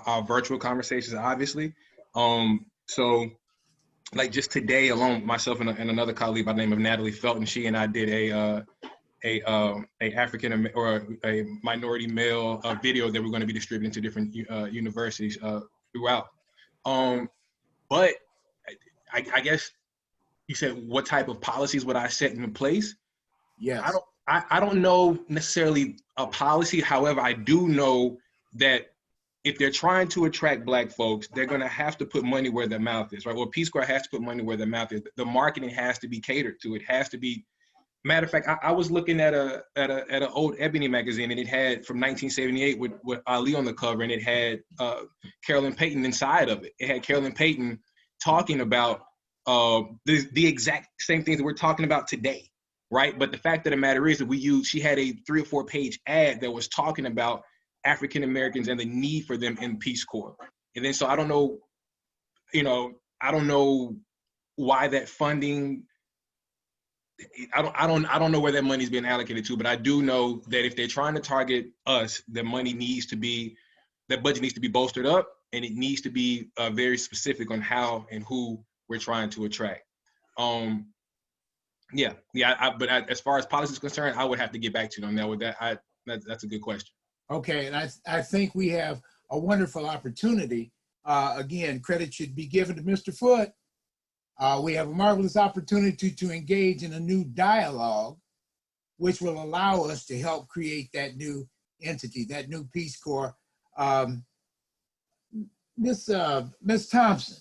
our virtual conversations, obviously. So like just today alone, myself and another colleague by the name of Natalie Felton, she and I did a African or a minority male video that we're going to be distributing to different universities throughout. But I guess you said, what type of policies would I set in place? Yes. I don't know necessarily a policy. However, I do know that if they're trying to attract Black folks, they're going to have to put money where their mouth is, right? Or Peace Corps has to put money where their mouth is. The marketing has to be catered to. It has to be. Matter of fact, I was looking at an old Ebony magazine, and it had from 1978 with Ali on the cover, and it had Carolyn Payton inside of it. It had Carolyn Payton talking about the exact same things that we're talking about today, right? But the fact of the matter is that she had a 3 or 4 page ad that was talking about African Americans and the need for them in Peace Corps. And then so I don't know why that funding. I don't know where that money is being allocated to, but I do know that if they're trying to target us, the budget needs to be bolstered up, and it needs to be very specific on how and who we're trying to attract. But as far as policy is concerned, I would have to get back to you on that. With that, that's a good question. Okay, and I think we have a wonderful opportunity. Again, credit should be given to Mr. Foote. We have a marvelous opportunity to engage in a new dialogue, which will allow us to help create that new entity, that new Peace Corps. Ms. Thompson,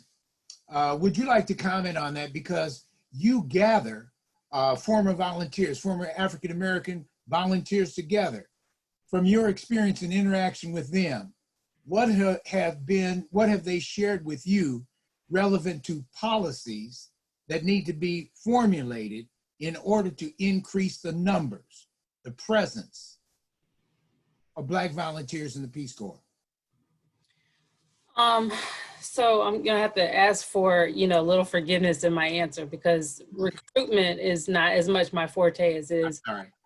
would you like to comment on that? Because you gather former volunteers, former African-American volunteers together. From your experience and interaction with them, what have they shared with you relevant to policies that need to be formulated in order to increase the numbers, the presence of Black volunteers in the Peace Corps? So I'm gonna have to ask for, a little forgiveness in my answer, because recruitment is not as much my forte as is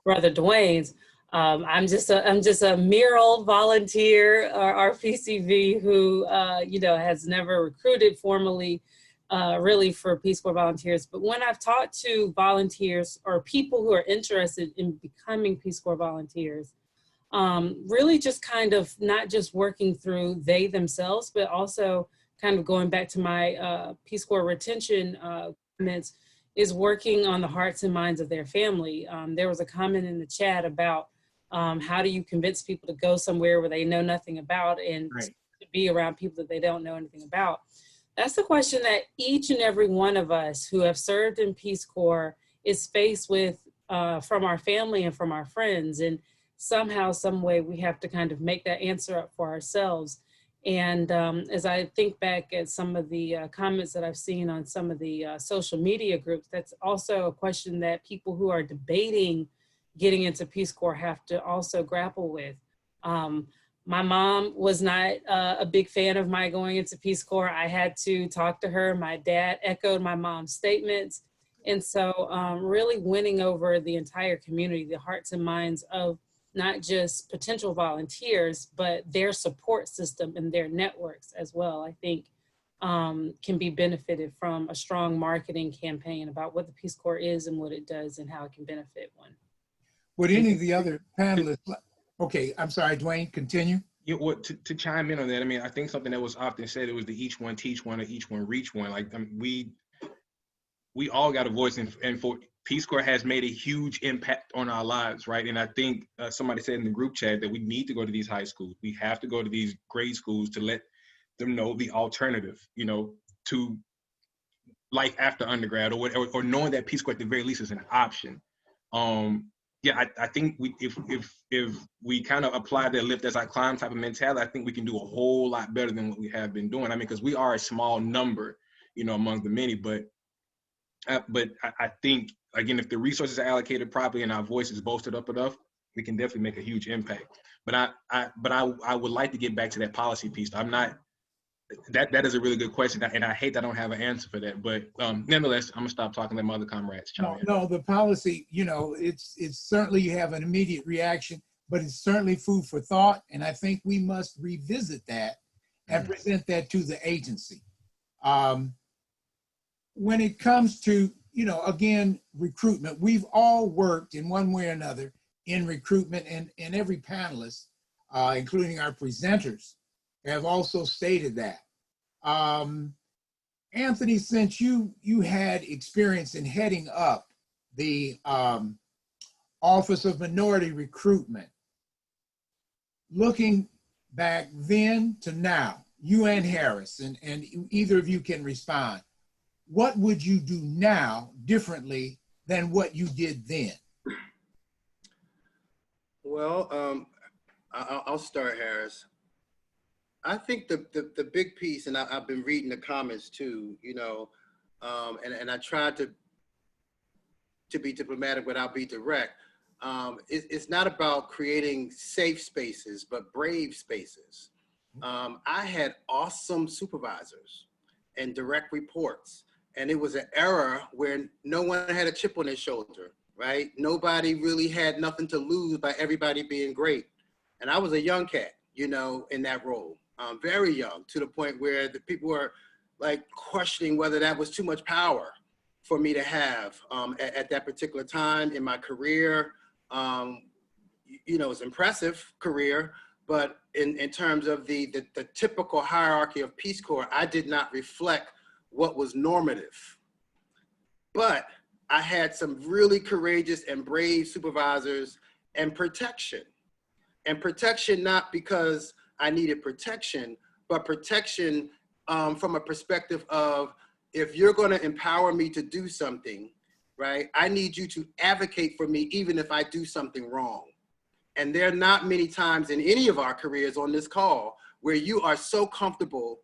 Brother Dwayne's. I'm just a mere old volunteer, RPCV, who has never recruited formally, really for Peace Corps volunteers. But when I've talked to volunteers or people who are interested in becoming Peace Corps volunteers, really just kind of not just working through they themselves, but also kind of going back to my Peace Corps retention comments, is working on the hearts and minds of their family. There was a comment in the chat about how do you convince people to go somewhere where they know nothing about and Right. to be around people that they don't know anything about. That's the question that each and every one of us who have served in Peace Corps is faced with from our family and from our friends. And somehow, some way, we have to kind of make that answer up for ourselves. And as I think back at some of the comments that I've seen on some of the social media groups, that's also a question that people who are debating getting into Peace Corps have to also grapple with. My mom was not a big fan of my going into Peace Corps. I had to talk to her. My dad echoed my mom's statements. And so really winning over the entire community, the hearts and minds of not just potential volunteers, but their support system and their networks as well, I think can be benefited from a strong marketing campaign about what the Peace Corps is and what it does and how it can benefit one. Would any of the other panelists, okay, I'm sorry, Dwayne, continue. Yeah, well, to chime in on that, I mean, I think something that was often said, it was the each one teach one or each one reach one. Like, I mean, we all got a voice, and for Peace Corps has made a huge impact on our lives, right? And I think somebody said in the group chat that we need to go to these high schools. We have to go to these grade schools to let them know the alternative, you know, to life after undergrad, or knowing that Peace Corps at the very least is an option. Yeah, I think if we kind of apply the lift as I climb type of mentality, I think we can do a whole lot better than what we have been doing. I mean, because we are a small number, you know, among the many, but I think, again, if the resources are allocated properly and our voice is bolstered up enough, we can definitely make a huge impact. But I would like to get back to that policy piece. I'm not, that is a really good question, and I hate that I don't have an answer for that. But nonetheless, I'm gonna stop talking, let my other comrades chime in. No, the policy, you know, it's certainly, you have an immediate reaction, but it's certainly food for thought. And I think we must revisit that and present that to the agency. When it comes to, you know, again, recruitment, we've all worked in one way or another in recruitment, and every panelist, including our presenters, have also stated that. Anthony, since you had experience in heading up the Office of Minority Recruitment, looking back then to now, you and Harris, and either of you can respond, what would you do now differently than what you did then? Well, I'll start, Harris. I think the big piece, and I've been reading the comments too, you know, and I tried to be diplomatic, but I'll be direct. It's not about creating safe spaces, but brave spaces. I had awesome supervisors and direct reports, and it was an era where no one had a chip on their shoulder, right? Nobody really had nothing to lose by everybody being great. And I was a young cat, you know, in that role. Very young, to the point where the people were like questioning whether that was too much power for me to have at that particular time in my career. You know, it was an impressive career, but in terms of the typical hierarchy of Peace Corps, I did not reflect what was normative. But I had some really courageous and brave supervisors and protection. And protection not because I needed protection, but protection from a perspective of, if you're going to empower me to do something, right, I need you to advocate for me even if I do something wrong. And there are not many times in any of our careers on this call where you are so comfortable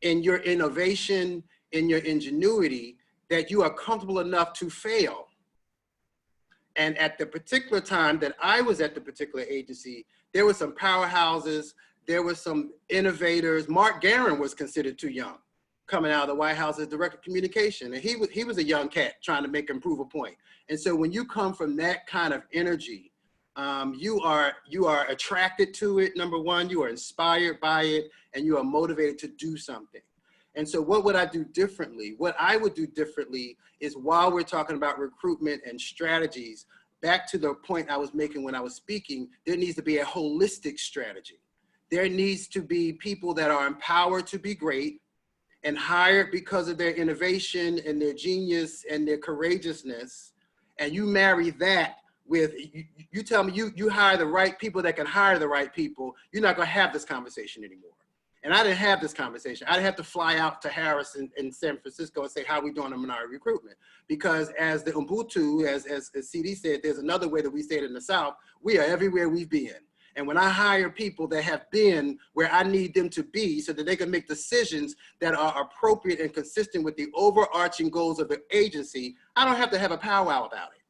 in your innovation, in your ingenuity, that you are comfortable enough to fail. And at the particular time that I was at the particular agency, there were some powerhouses, there were some innovators. Mark Guerin was considered too young, coming out of the White House as Director of Communication. And he was a young cat trying to make and prove a point. And so when you come from that kind of energy, you are attracted to it, number one, you are inspired by it, and you are motivated to do something. And so what would I do differently? What I would do differently is, while we're talking about recruitment and strategies, back to the point I was making when I was speaking, there needs to be a holistic strategy. There needs to be people that are empowered to be great and hired because of their innovation and their genius and their courageousness. And you marry that with, you tell me you hire the right people that can hire the right people, you're not gonna have this conversation anymore. And I didn't have this conversation. I'd have to fly out to Harris in San Francisco and say, how are we doing on minority recruitment? Because as the Ubuntu, as CD said, there's another way that we say it in the South, we are everywhere we've been. And when I hire people that have been where I need them to be so that they can make decisions that are appropriate and consistent with the overarching goals of the agency, I don't have to have a powwow about it,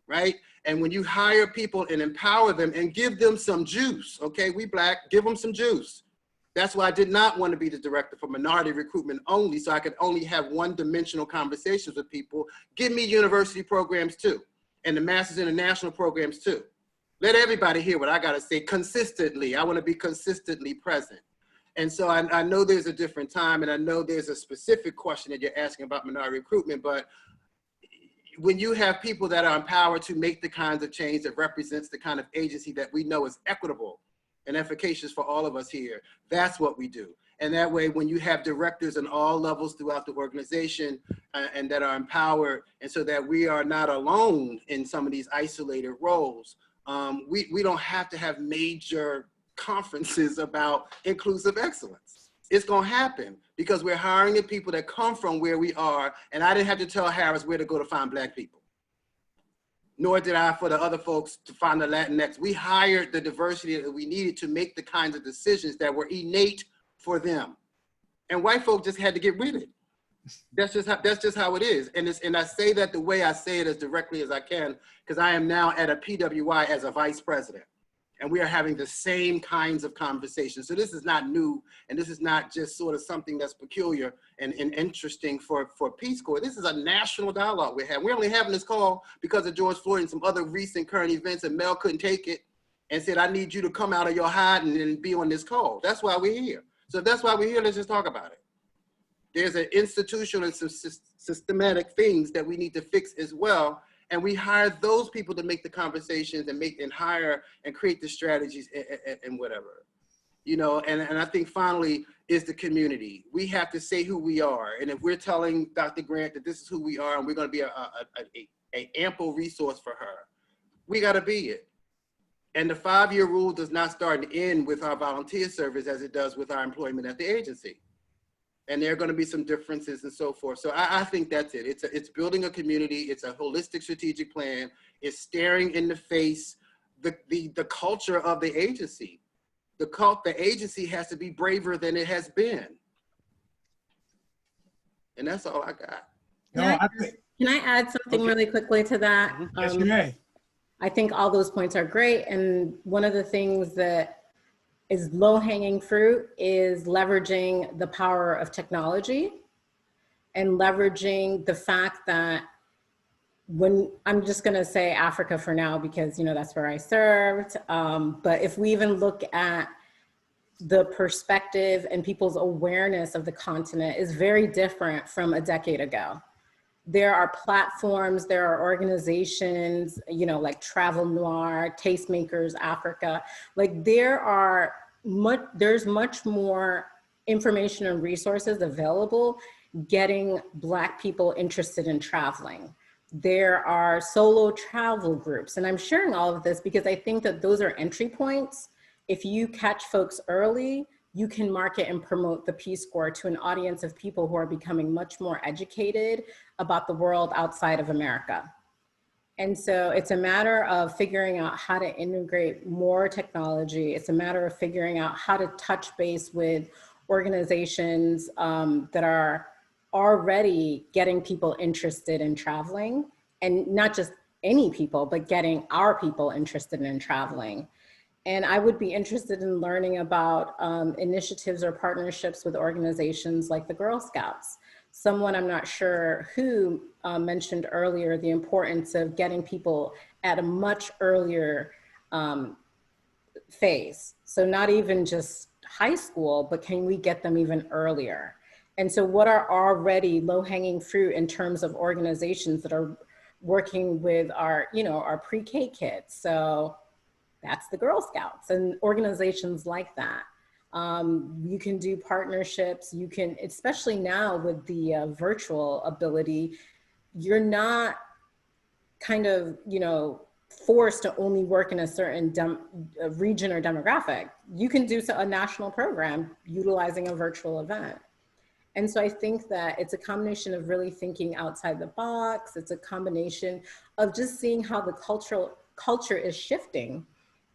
right? And when you hire people and empower them and give them some juice, okay, we Black, give them some juice. That's why I did not want to be the director for minority recruitment only, so I could only have one-dimensional conversations with people. Give me university programs too, and the Masters International programs too. Let everybody hear what I got to say consistently. I want to be consistently present. And so I know there's a different time, and I know there's a specific question that you're asking about minority recruitment, but when you have people that are empowered to make the kinds of change that represents the kind of agency that we know is equitable and efficacious for all of us here, that's what we do. And that way, when you have directors in all levels throughout the organization and that are empowered, and so that we are not alone in some of these isolated roles, we don't have to have major conferences about inclusive excellence. It's gonna happen because we're hiring the people that come from where we are, and I didn't have to tell Harris where to go to find Black people. Nor did I for the other folks to find the Latinx. We hired the diversity that we needed to make the kinds of decisions that were innate for them. And white folk just had to get with it. That's just how it is. And I say that the way I say it as directly as I can, because I am now at a PWI as a vice president. And we are having the same kinds of conversations. So this is not new, and this is not just sort of something that's peculiar and interesting for Peace Corps. This is a national dialogue we're having. We're only having this call because of George Floyd and some other recent current events, and Mel couldn't take it and said, I need you to come out of your hiding and be on this call. That's why we're here. So if that's why we're here, let's just talk about it. There's an institutional and some systematic things that we need to fix as well. And we hire those people to make the conversations and hire and create the strategies and whatever, you know, and I think finally is the community. We have to say who we are. And if we're telling Dr. Grant that this is who we are and we're going to be an ample resource for her, we got to be it. And the 5-year rule does not start and end with our volunteer service as it does with our employment at the agency. And there are going to be some differences and so forth. So I think that's it. It's building a community. It's a holistic strategic plan. It's staring in the face the culture of the agency. The agency has to be braver than it has been. And that's all I got. Can I add something really quickly to that? Yes, you may. I think all those points are great. And one of the things that is low-hanging fruit is leveraging the power of technology and leveraging the fact that when, I'm just gonna say Africa for now because, you know, that's where I served. But if we even look at the perspective and people's awareness of the continent is very different from a decade ago. There are platforms, there are organizations, you know, like Travel Noir, Tastemakers Africa, like there's much more information and resources available getting Black people interested in traveling. There are solo travel groups, and I'm sharing all of this because I think that those are entry points. If you catch folks early, you can market and promote the Peace Corps to an audience of people who are becoming much more educated about the world outside of America. And so it's a matter of figuring out how to integrate more technology. It's a matter of figuring out how to touch base with organizations that are already getting people interested in traveling, and not just any people, but getting our people interested in traveling. And I would be interested in learning about initiatives or partnerships with organizations like the Girl Scouts. Someone, I'm not sure who, mentioned earlier the importance of getting people at a much earlier phase. So not even just high school, but can we get them even earlier? And so what are already low-hanging fruit in terms of organizations that are working with our, our pre-K kids. So that's the Girl Scouts and organizations like that. You can do partnerships. You can, especially now with the virtual ability, you're not kind of, forced to only work in a certain region or demographic. You can do a national program utilizing a virtual event. And so I think that it's a combination of really thinking outside the box. It's a combination of just seeing how the culture is shifting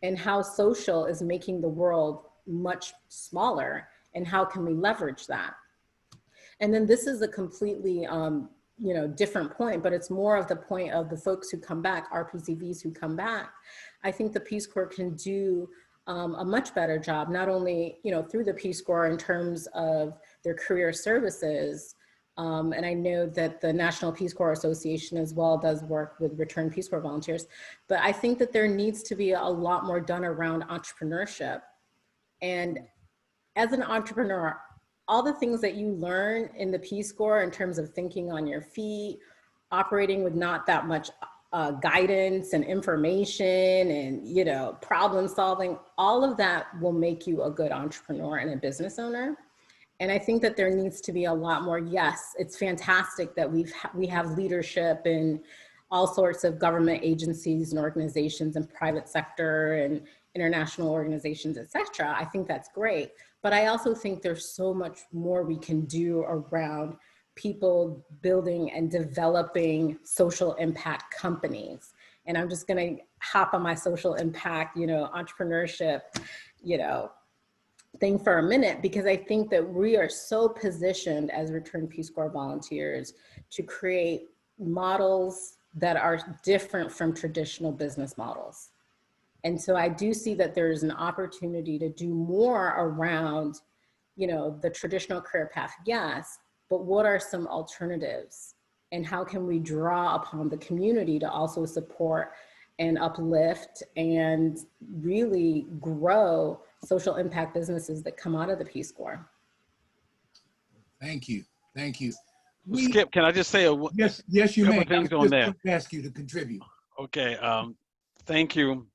and how social is making the world much smaller, and how can we leverage that. And then this is a completely different point, but it's more of the point of the folks who come back, RPCVs who come back. I think the Peace Corps can do a much better job, not only through the Peace Corps in terms of their career services, and I know that the National Peace Corps Association as well does work with returned Peace Corps volunteers, but I think that there needs to be a lot more done around entrepreneurship. And as an entrepreneur, all the things that you learn in the Peace Corps in terms of thinking on your feet, operating with not that much guidance and information and, problem solving, all of that will make you a good entrepreneur and a business owner. And I think that there needs to be a lot more. Yes, it's fantastic that we have leadership in all sorts of government agencies and organizations and private sector and international organizations, et cetera. I think that's great. But I also think there's so much more we can do around people building and developing social impact companies. And I'm just gonna hop on my social impact, entrepreneurship, thing for a minute, because I think that we are so positioned as returned Peace Corps volunteers to create models that are different from traditional business models. And so I do see that there's an opportunity to do more around, the traditional career path, yes, but what are some alternatives? And how can we draw upon the community to also support and uplift and really grow social impact businesses that come out of the Peace Corps? Thank you. Thank you. Skip, can I just say yes, you may. things I on just there? want to ask you to contribute. Okay. Thank you,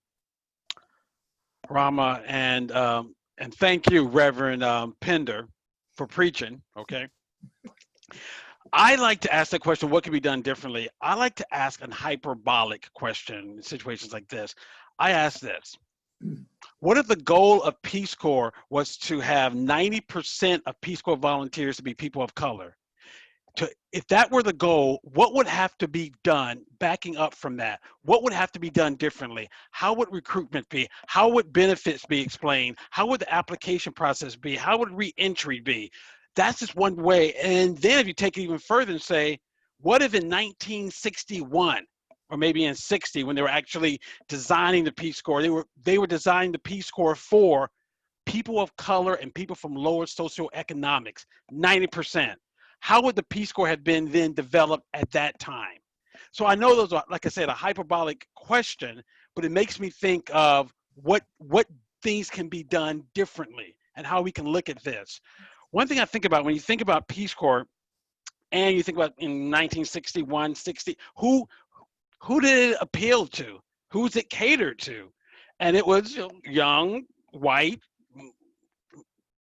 Rama, and thank you, Reverend Pinder, for preaching. Okay. I like to ask the question, what can be done differently? I like to ask an hyperbolic question in situations like this. I ask this: what if the goal of Peace Corps was to have 90% of Peace Corps volunteers to be people of color? If that were the goal, what would have to be done backing up from that? What would have to be done differently? How would recruitment be? How would benefits be explained? How would the application process be? How would re-entry be? That's just one way. And then if you take it even further and say, what if in 1961, or maybe in 60, when they were actually designing the Peace Corps, they were designing the Peace Corps for people of color and people from lower socioeconomics, 90%. How would the Peace Corps have been then developed at that time? So I know those are, like I said, a hyperbolic question, but it makes me think of what things can be done differently and how we can look at this. One thing I think about when you think about Peace Corps and you think about in 1961, 60, who did it appeal to? Who's it catered to? And it was young, white,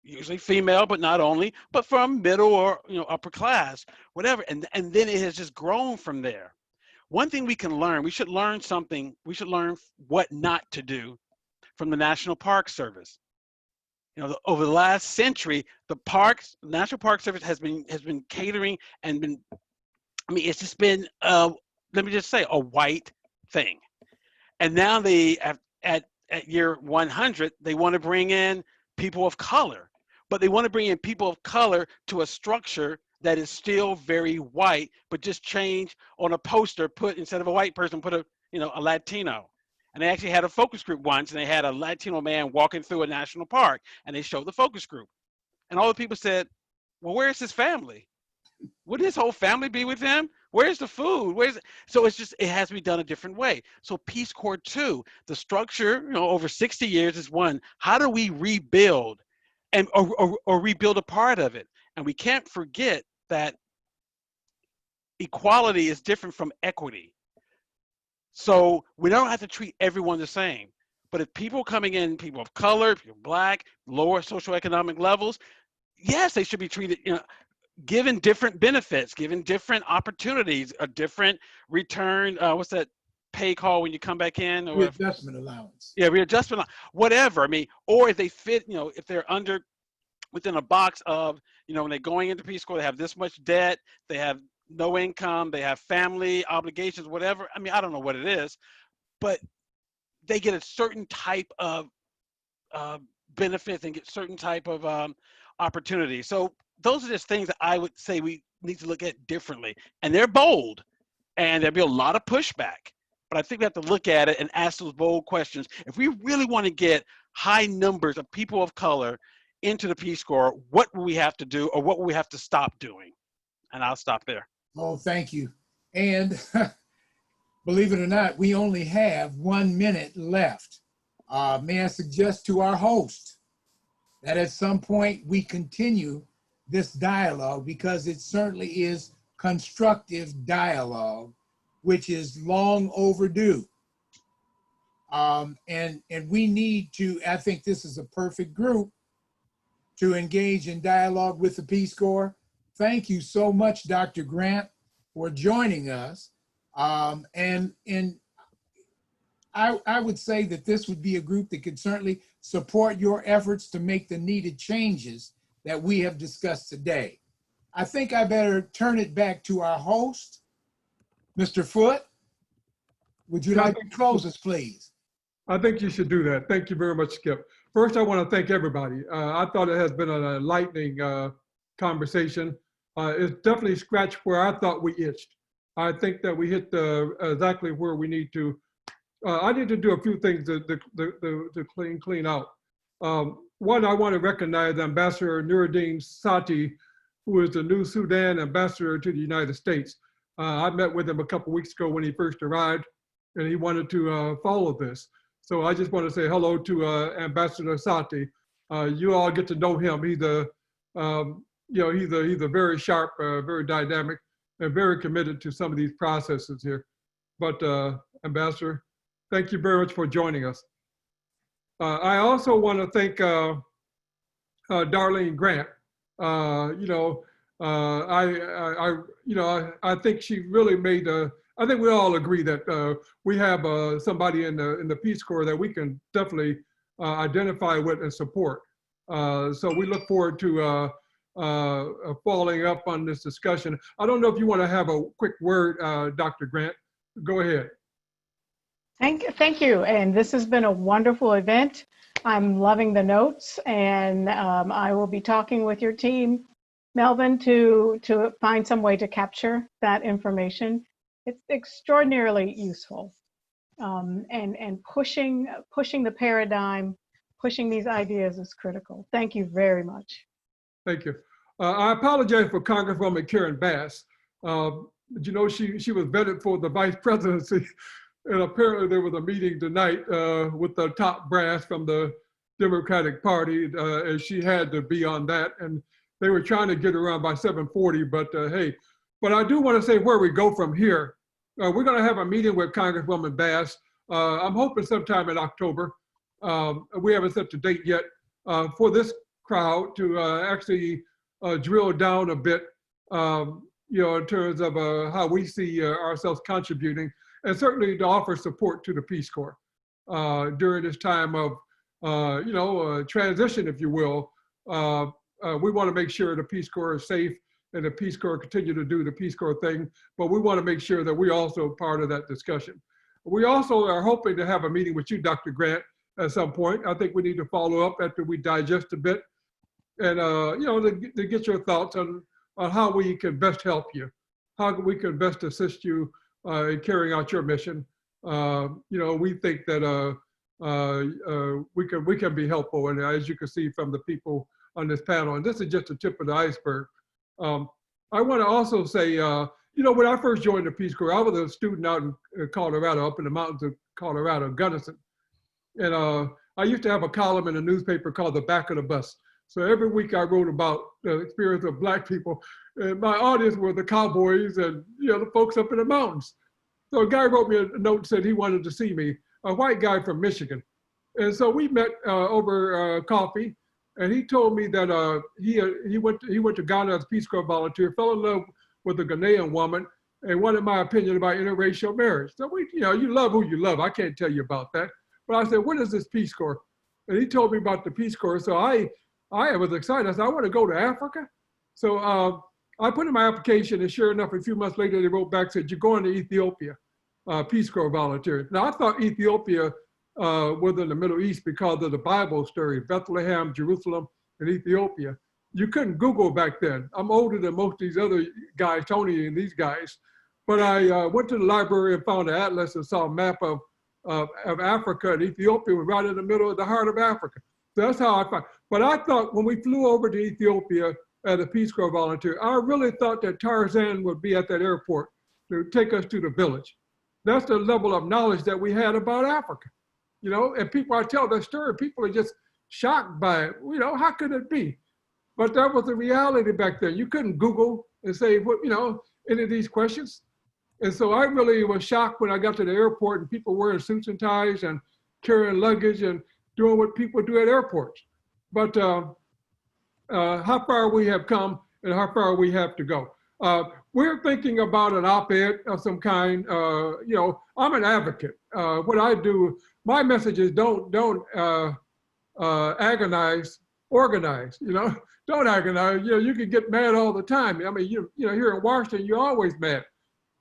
usually female, but not only, but from middle or upper class, whatever. And then it has just grown from there. One thing we can learn, we should learn something, we should learn what not to do from the National Park Service. Over the last century, the National Park Service has been catering and been, it's just been, let me just say, a white thing. And now they, at year 100, they want to bring in people of color, but they want to bring in people of color to a structure that is still very white, but just change on a poster, put, instead of a white person, put a Latino. And they actually had a focus group once, and they had a Latino man walking through a national park, and they showed the focus group. And all the people said, well, where's his family? Would his whole family be with him? Where's the food? So it has to be done a different way. So Peace Corps 2, the structure, over 60 years is one. How do we rebuild or rebuild a part of it? And we can't forget that equality is different from equity. So we don't have to treat everyone the same. But if people coming in, people of color, people Black, lower socioeconomic levels, yes, they should be treated, given different benefits, given different opportunities, a different return. What's that pay call when you come back in? Or Readjustment allowance. yeah, readjustment, whatever. I mean, or if they fit, if they're within a box of, when they're going into Peace Corps, they have this much debt, they have no income, they have family obligations, whatever. I mean, I don't know what it is, but they get a certain type of benefits and get certain type of opportunities. So those are just things that I would say we need to look at differently. And they're bold, and there'll be a lot of pushback. But I think we have to look at it and ask those bold questions. If we really want to get high numbers of people of color into the Peace Corps, what will we have to do, or what will we have to stop doing? And I'll stop there. Oh, thank you. And believe it or not, we only have 1 minute left. May I suggest to our host that at some point we continue this dialogue, because it certainly is constructive dialogue, which is long overdue. And we need to, I think this is a perfect group to engage in dialogue with the Peace Corps. Thank you so much, Dr. Grant, for joining us. And I would say that this would be a group that could certainly support your efforts to make the needed changes that we have discussed today. I think I better turn it back to our host, Mr. Foote. Would you like to close us, please? I think you should do that. Thank you very much, Skip. First, I want to thank everybody. I thought it has been an enlightening conversation. It's definitely scratched where I thought we itched. I think that we hit exactly where we need to. I need to do a few things to clean out. One, I want to recognize Ambassador Nuruddin Sati, who is the new Sudan ambassador to the United States. I met with him a couple weeks ago when he first arrived, and he wanted to follow this. So I just want to say hello to Ambassador Sati. You all get to know him. He's a very sharp, very dynamic, and very committed to some of these processes here. But Ambassador, thank you very much for joining us. I also want to thank Darlene Grant. I think she really made. I think we all agree that we have somebody in the Peace Corps that we can definitely identify with and support. So we look forward to following up on this discussion. I don't know if you want to have a quick word, Dr. Grant. Go ahead. Thank you. And this has been a wonderful event. I'm loving the notes, and I will be talking with your team, Melvin, to find some way to capture that information. It's extraordinarily useful, and pushing the paradigm, pushing these ideas is critical. Thank you very much. Thank you. I apologize for Congresswoman Karen Bass. She was vetted for the vice presidency. And apparently there was a meeting tonight with the top brass from the Democratic Party, and she had to be on that. And they were trying to get her around by 7:40, but hey. But I do want to say where we go from here. We're going to have a meeting with Congresswoman Bass. I'm hoping sometime in October. We haven't set the date yet for this crowd to actually drill down a bit, in terms of how we see ourselves contributing, and certainly to offer support to the Peace Corps during this time of, transition, if you will. We want to make sure the Peace Corps is safe and the Peace Corps continue to do the Peace Corps thing, but we want to make sure that we also are part of that discussion. We also are hoping to have a meeting with you, Dr. Grant, at some point. I think we need to follow up after we digest a bit, and to get your thoughts on how we can best help you, how we can best assist you in carrying out your mission. We think that we can be helpful, and as you can see from the people on this panel, and this is just the tip of the iceberg. I want to also say, when I first joined the Peace Corps, I was a student out in Colorado, up in the mountains of Colorado, Gunnison, and I used to have a column in a newspaper called The Back of the Bus. So every week I wrote about the experience of Black people, and my audience were the cowboys and the folks up in the mountains. So a guy wrote me a note and said he wanted to see me, a white guy from Michigan. And so we met over coffee, and he told me that he went to Ghana as a Peace Corps volunteer, fell in love with a Ghanaian woman, and wanted my opinion about interracial marriage. So we, you love who you love. I can't tell you about that. But I said, what is this Peace Corps? And he told me about the Peace Corps. So I was excited. I said, I want to go to Africa. So I put in my application, and sure enough, a few months later, they wrote back, said, you're going to Ethiopia, Peace Corps volunteer. Now, I thought Ethiopia was in the Middle East because of the Bible story, Bethlehem, Jerusalem, and Ethiopia. You couldn't Google back then. I'm older than most of these other guys, Tony and these guys. But I went to the library and found an atlas and saw a map of Africa, and Ethiopia was right in the middle of the heart of Africa. So that's how I found. But I thought when we flew over to Ethiopia as a Peace Corps volunteer, I really thought that Tarzan would be at that airport to take us to the village. That's the level of knowledge that we had about Africa. And people, I tell that story, people are just shocked by it. How could it be? But that was the reality back then. You couldn't Google and say, any of these questions. And so I really was shocked when I got to the airport and people wearing suits and ties and carrying luggage and doing what people do at airports. But how far we have come and how far we have to go. We're thinking about an op-ed of some kind. I'm an advocate. What I do, my message is don't agonize, organize. Don't agonize. You can get mad all the time. I mean, here in Washington, you're always mad.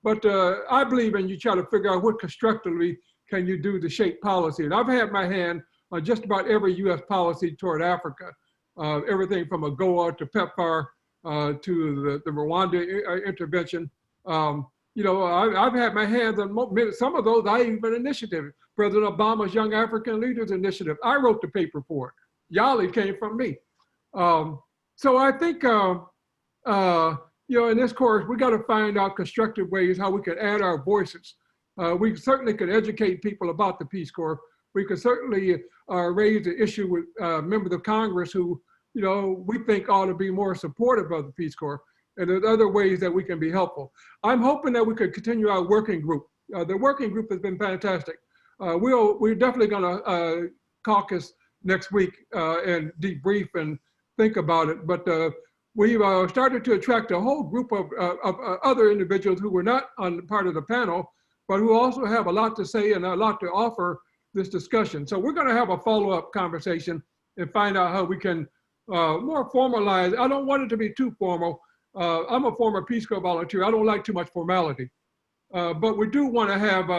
But I believe in you try to figure out what constructively can you do to shape policy. And I've had my hand on just about every U.S. policy toward Africa, everything from AGOA to PEPFAR to the Rwanda intervention. I've had my hands on some of those. I even initiative. President Obama's Young African Leaders Initiative. I wrote the paper for it. Yali came from me. So I think, in this course, we got to find out constructive ways how we can add our voices. We certainly could educate people about the Peace Corps. We could certainly raise the issue with members of Congress who, we think ought to be more supportive of the Peace Corps. And there's other ways that we can be helpful. I'm hoping that we could continue our working group. The working group has been fantastic. We're definitely going to caucus next week and debrief and think about it. But we've started to attract a whole group of other individuals who were not on part of the panel, but who also have a lot to say and a lot to offer this discussion. So we're going to have a follow-up conversation and find out how we can more formalize. I don't want it to be too formal. I'm a former Peace Corps volunteer. I don't like too much formality. But we do want to have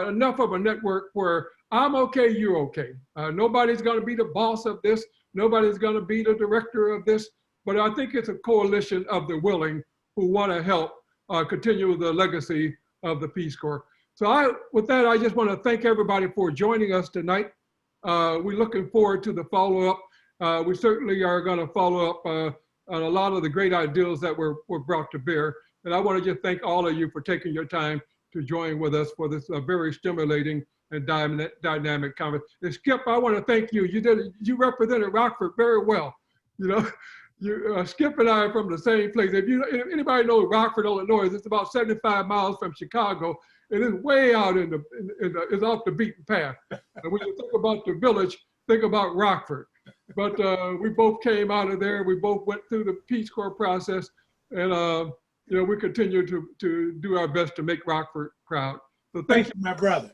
enough of a network where I'm okay, you're okay. Nobody's going to be the boss of this. Nobody's going to be the director of this. But I think it's a coalition of the willing who want to help continue the legacy of the Peace Corps. So with that, I just want to thank everybody for joining us tonight. We're looking forward to the follow-up. We certainly are going to follow up on a lot of the great ideas that were brought to bear. And I want to just thank all of you for taking your time to join with us for this very stimulating and dynamic conference. And Skip, I want to thank you. You represented Rockford very well. Skip and I are from the same place. If anybody knows Rockford, Illinois, it's about 75 miles from Chicago. And it's way out it's off the beaten path. And when you think about the village, think about Rockford. But we both came out of there. We both went through the Peace Corps process. And we continue to do our best to make Rockford proud. So thank you, my brother.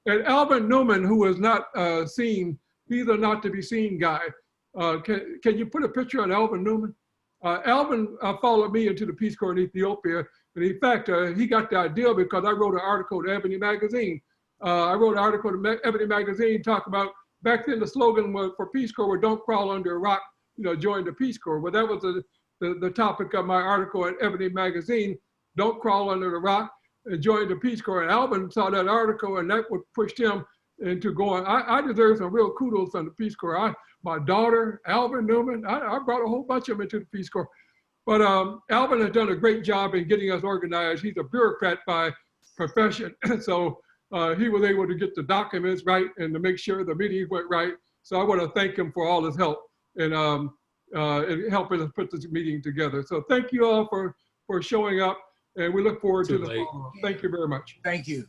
And Alvin Newman, who is not seen, he's a not to be seen guy. Can you put a picture on Alvin Newman? Alvin followed me into the Peace Corps in Ethiopia. And in fact, he got the idea because I wrote an article to Ebony Magazine. I wrote an article to Ebony Magazine talking about, back then the slogan for Peace Corps was don't crawl under a rock, join the Peace Corps. But that was the topic of my article at Ebony Magazine, don't crawl under the rock and join the Peace Corps. And Alvin saw that article and that would push him into going, I deserve some real kudos on the Peace Corps. My daughter, Alvin Newman, I brought a whole bunch of them into the Peace Corps. But Alvin has done a great job in getting us organized. He's a bureaucrat by profession. So he was able to get the documents right and to make sure the meeting went right. So I want to thank him for all his help in helping us put this meeting together. So thank you all for showing up. And we look forward to Too the late. follow-up. Thank you very much. Thank you.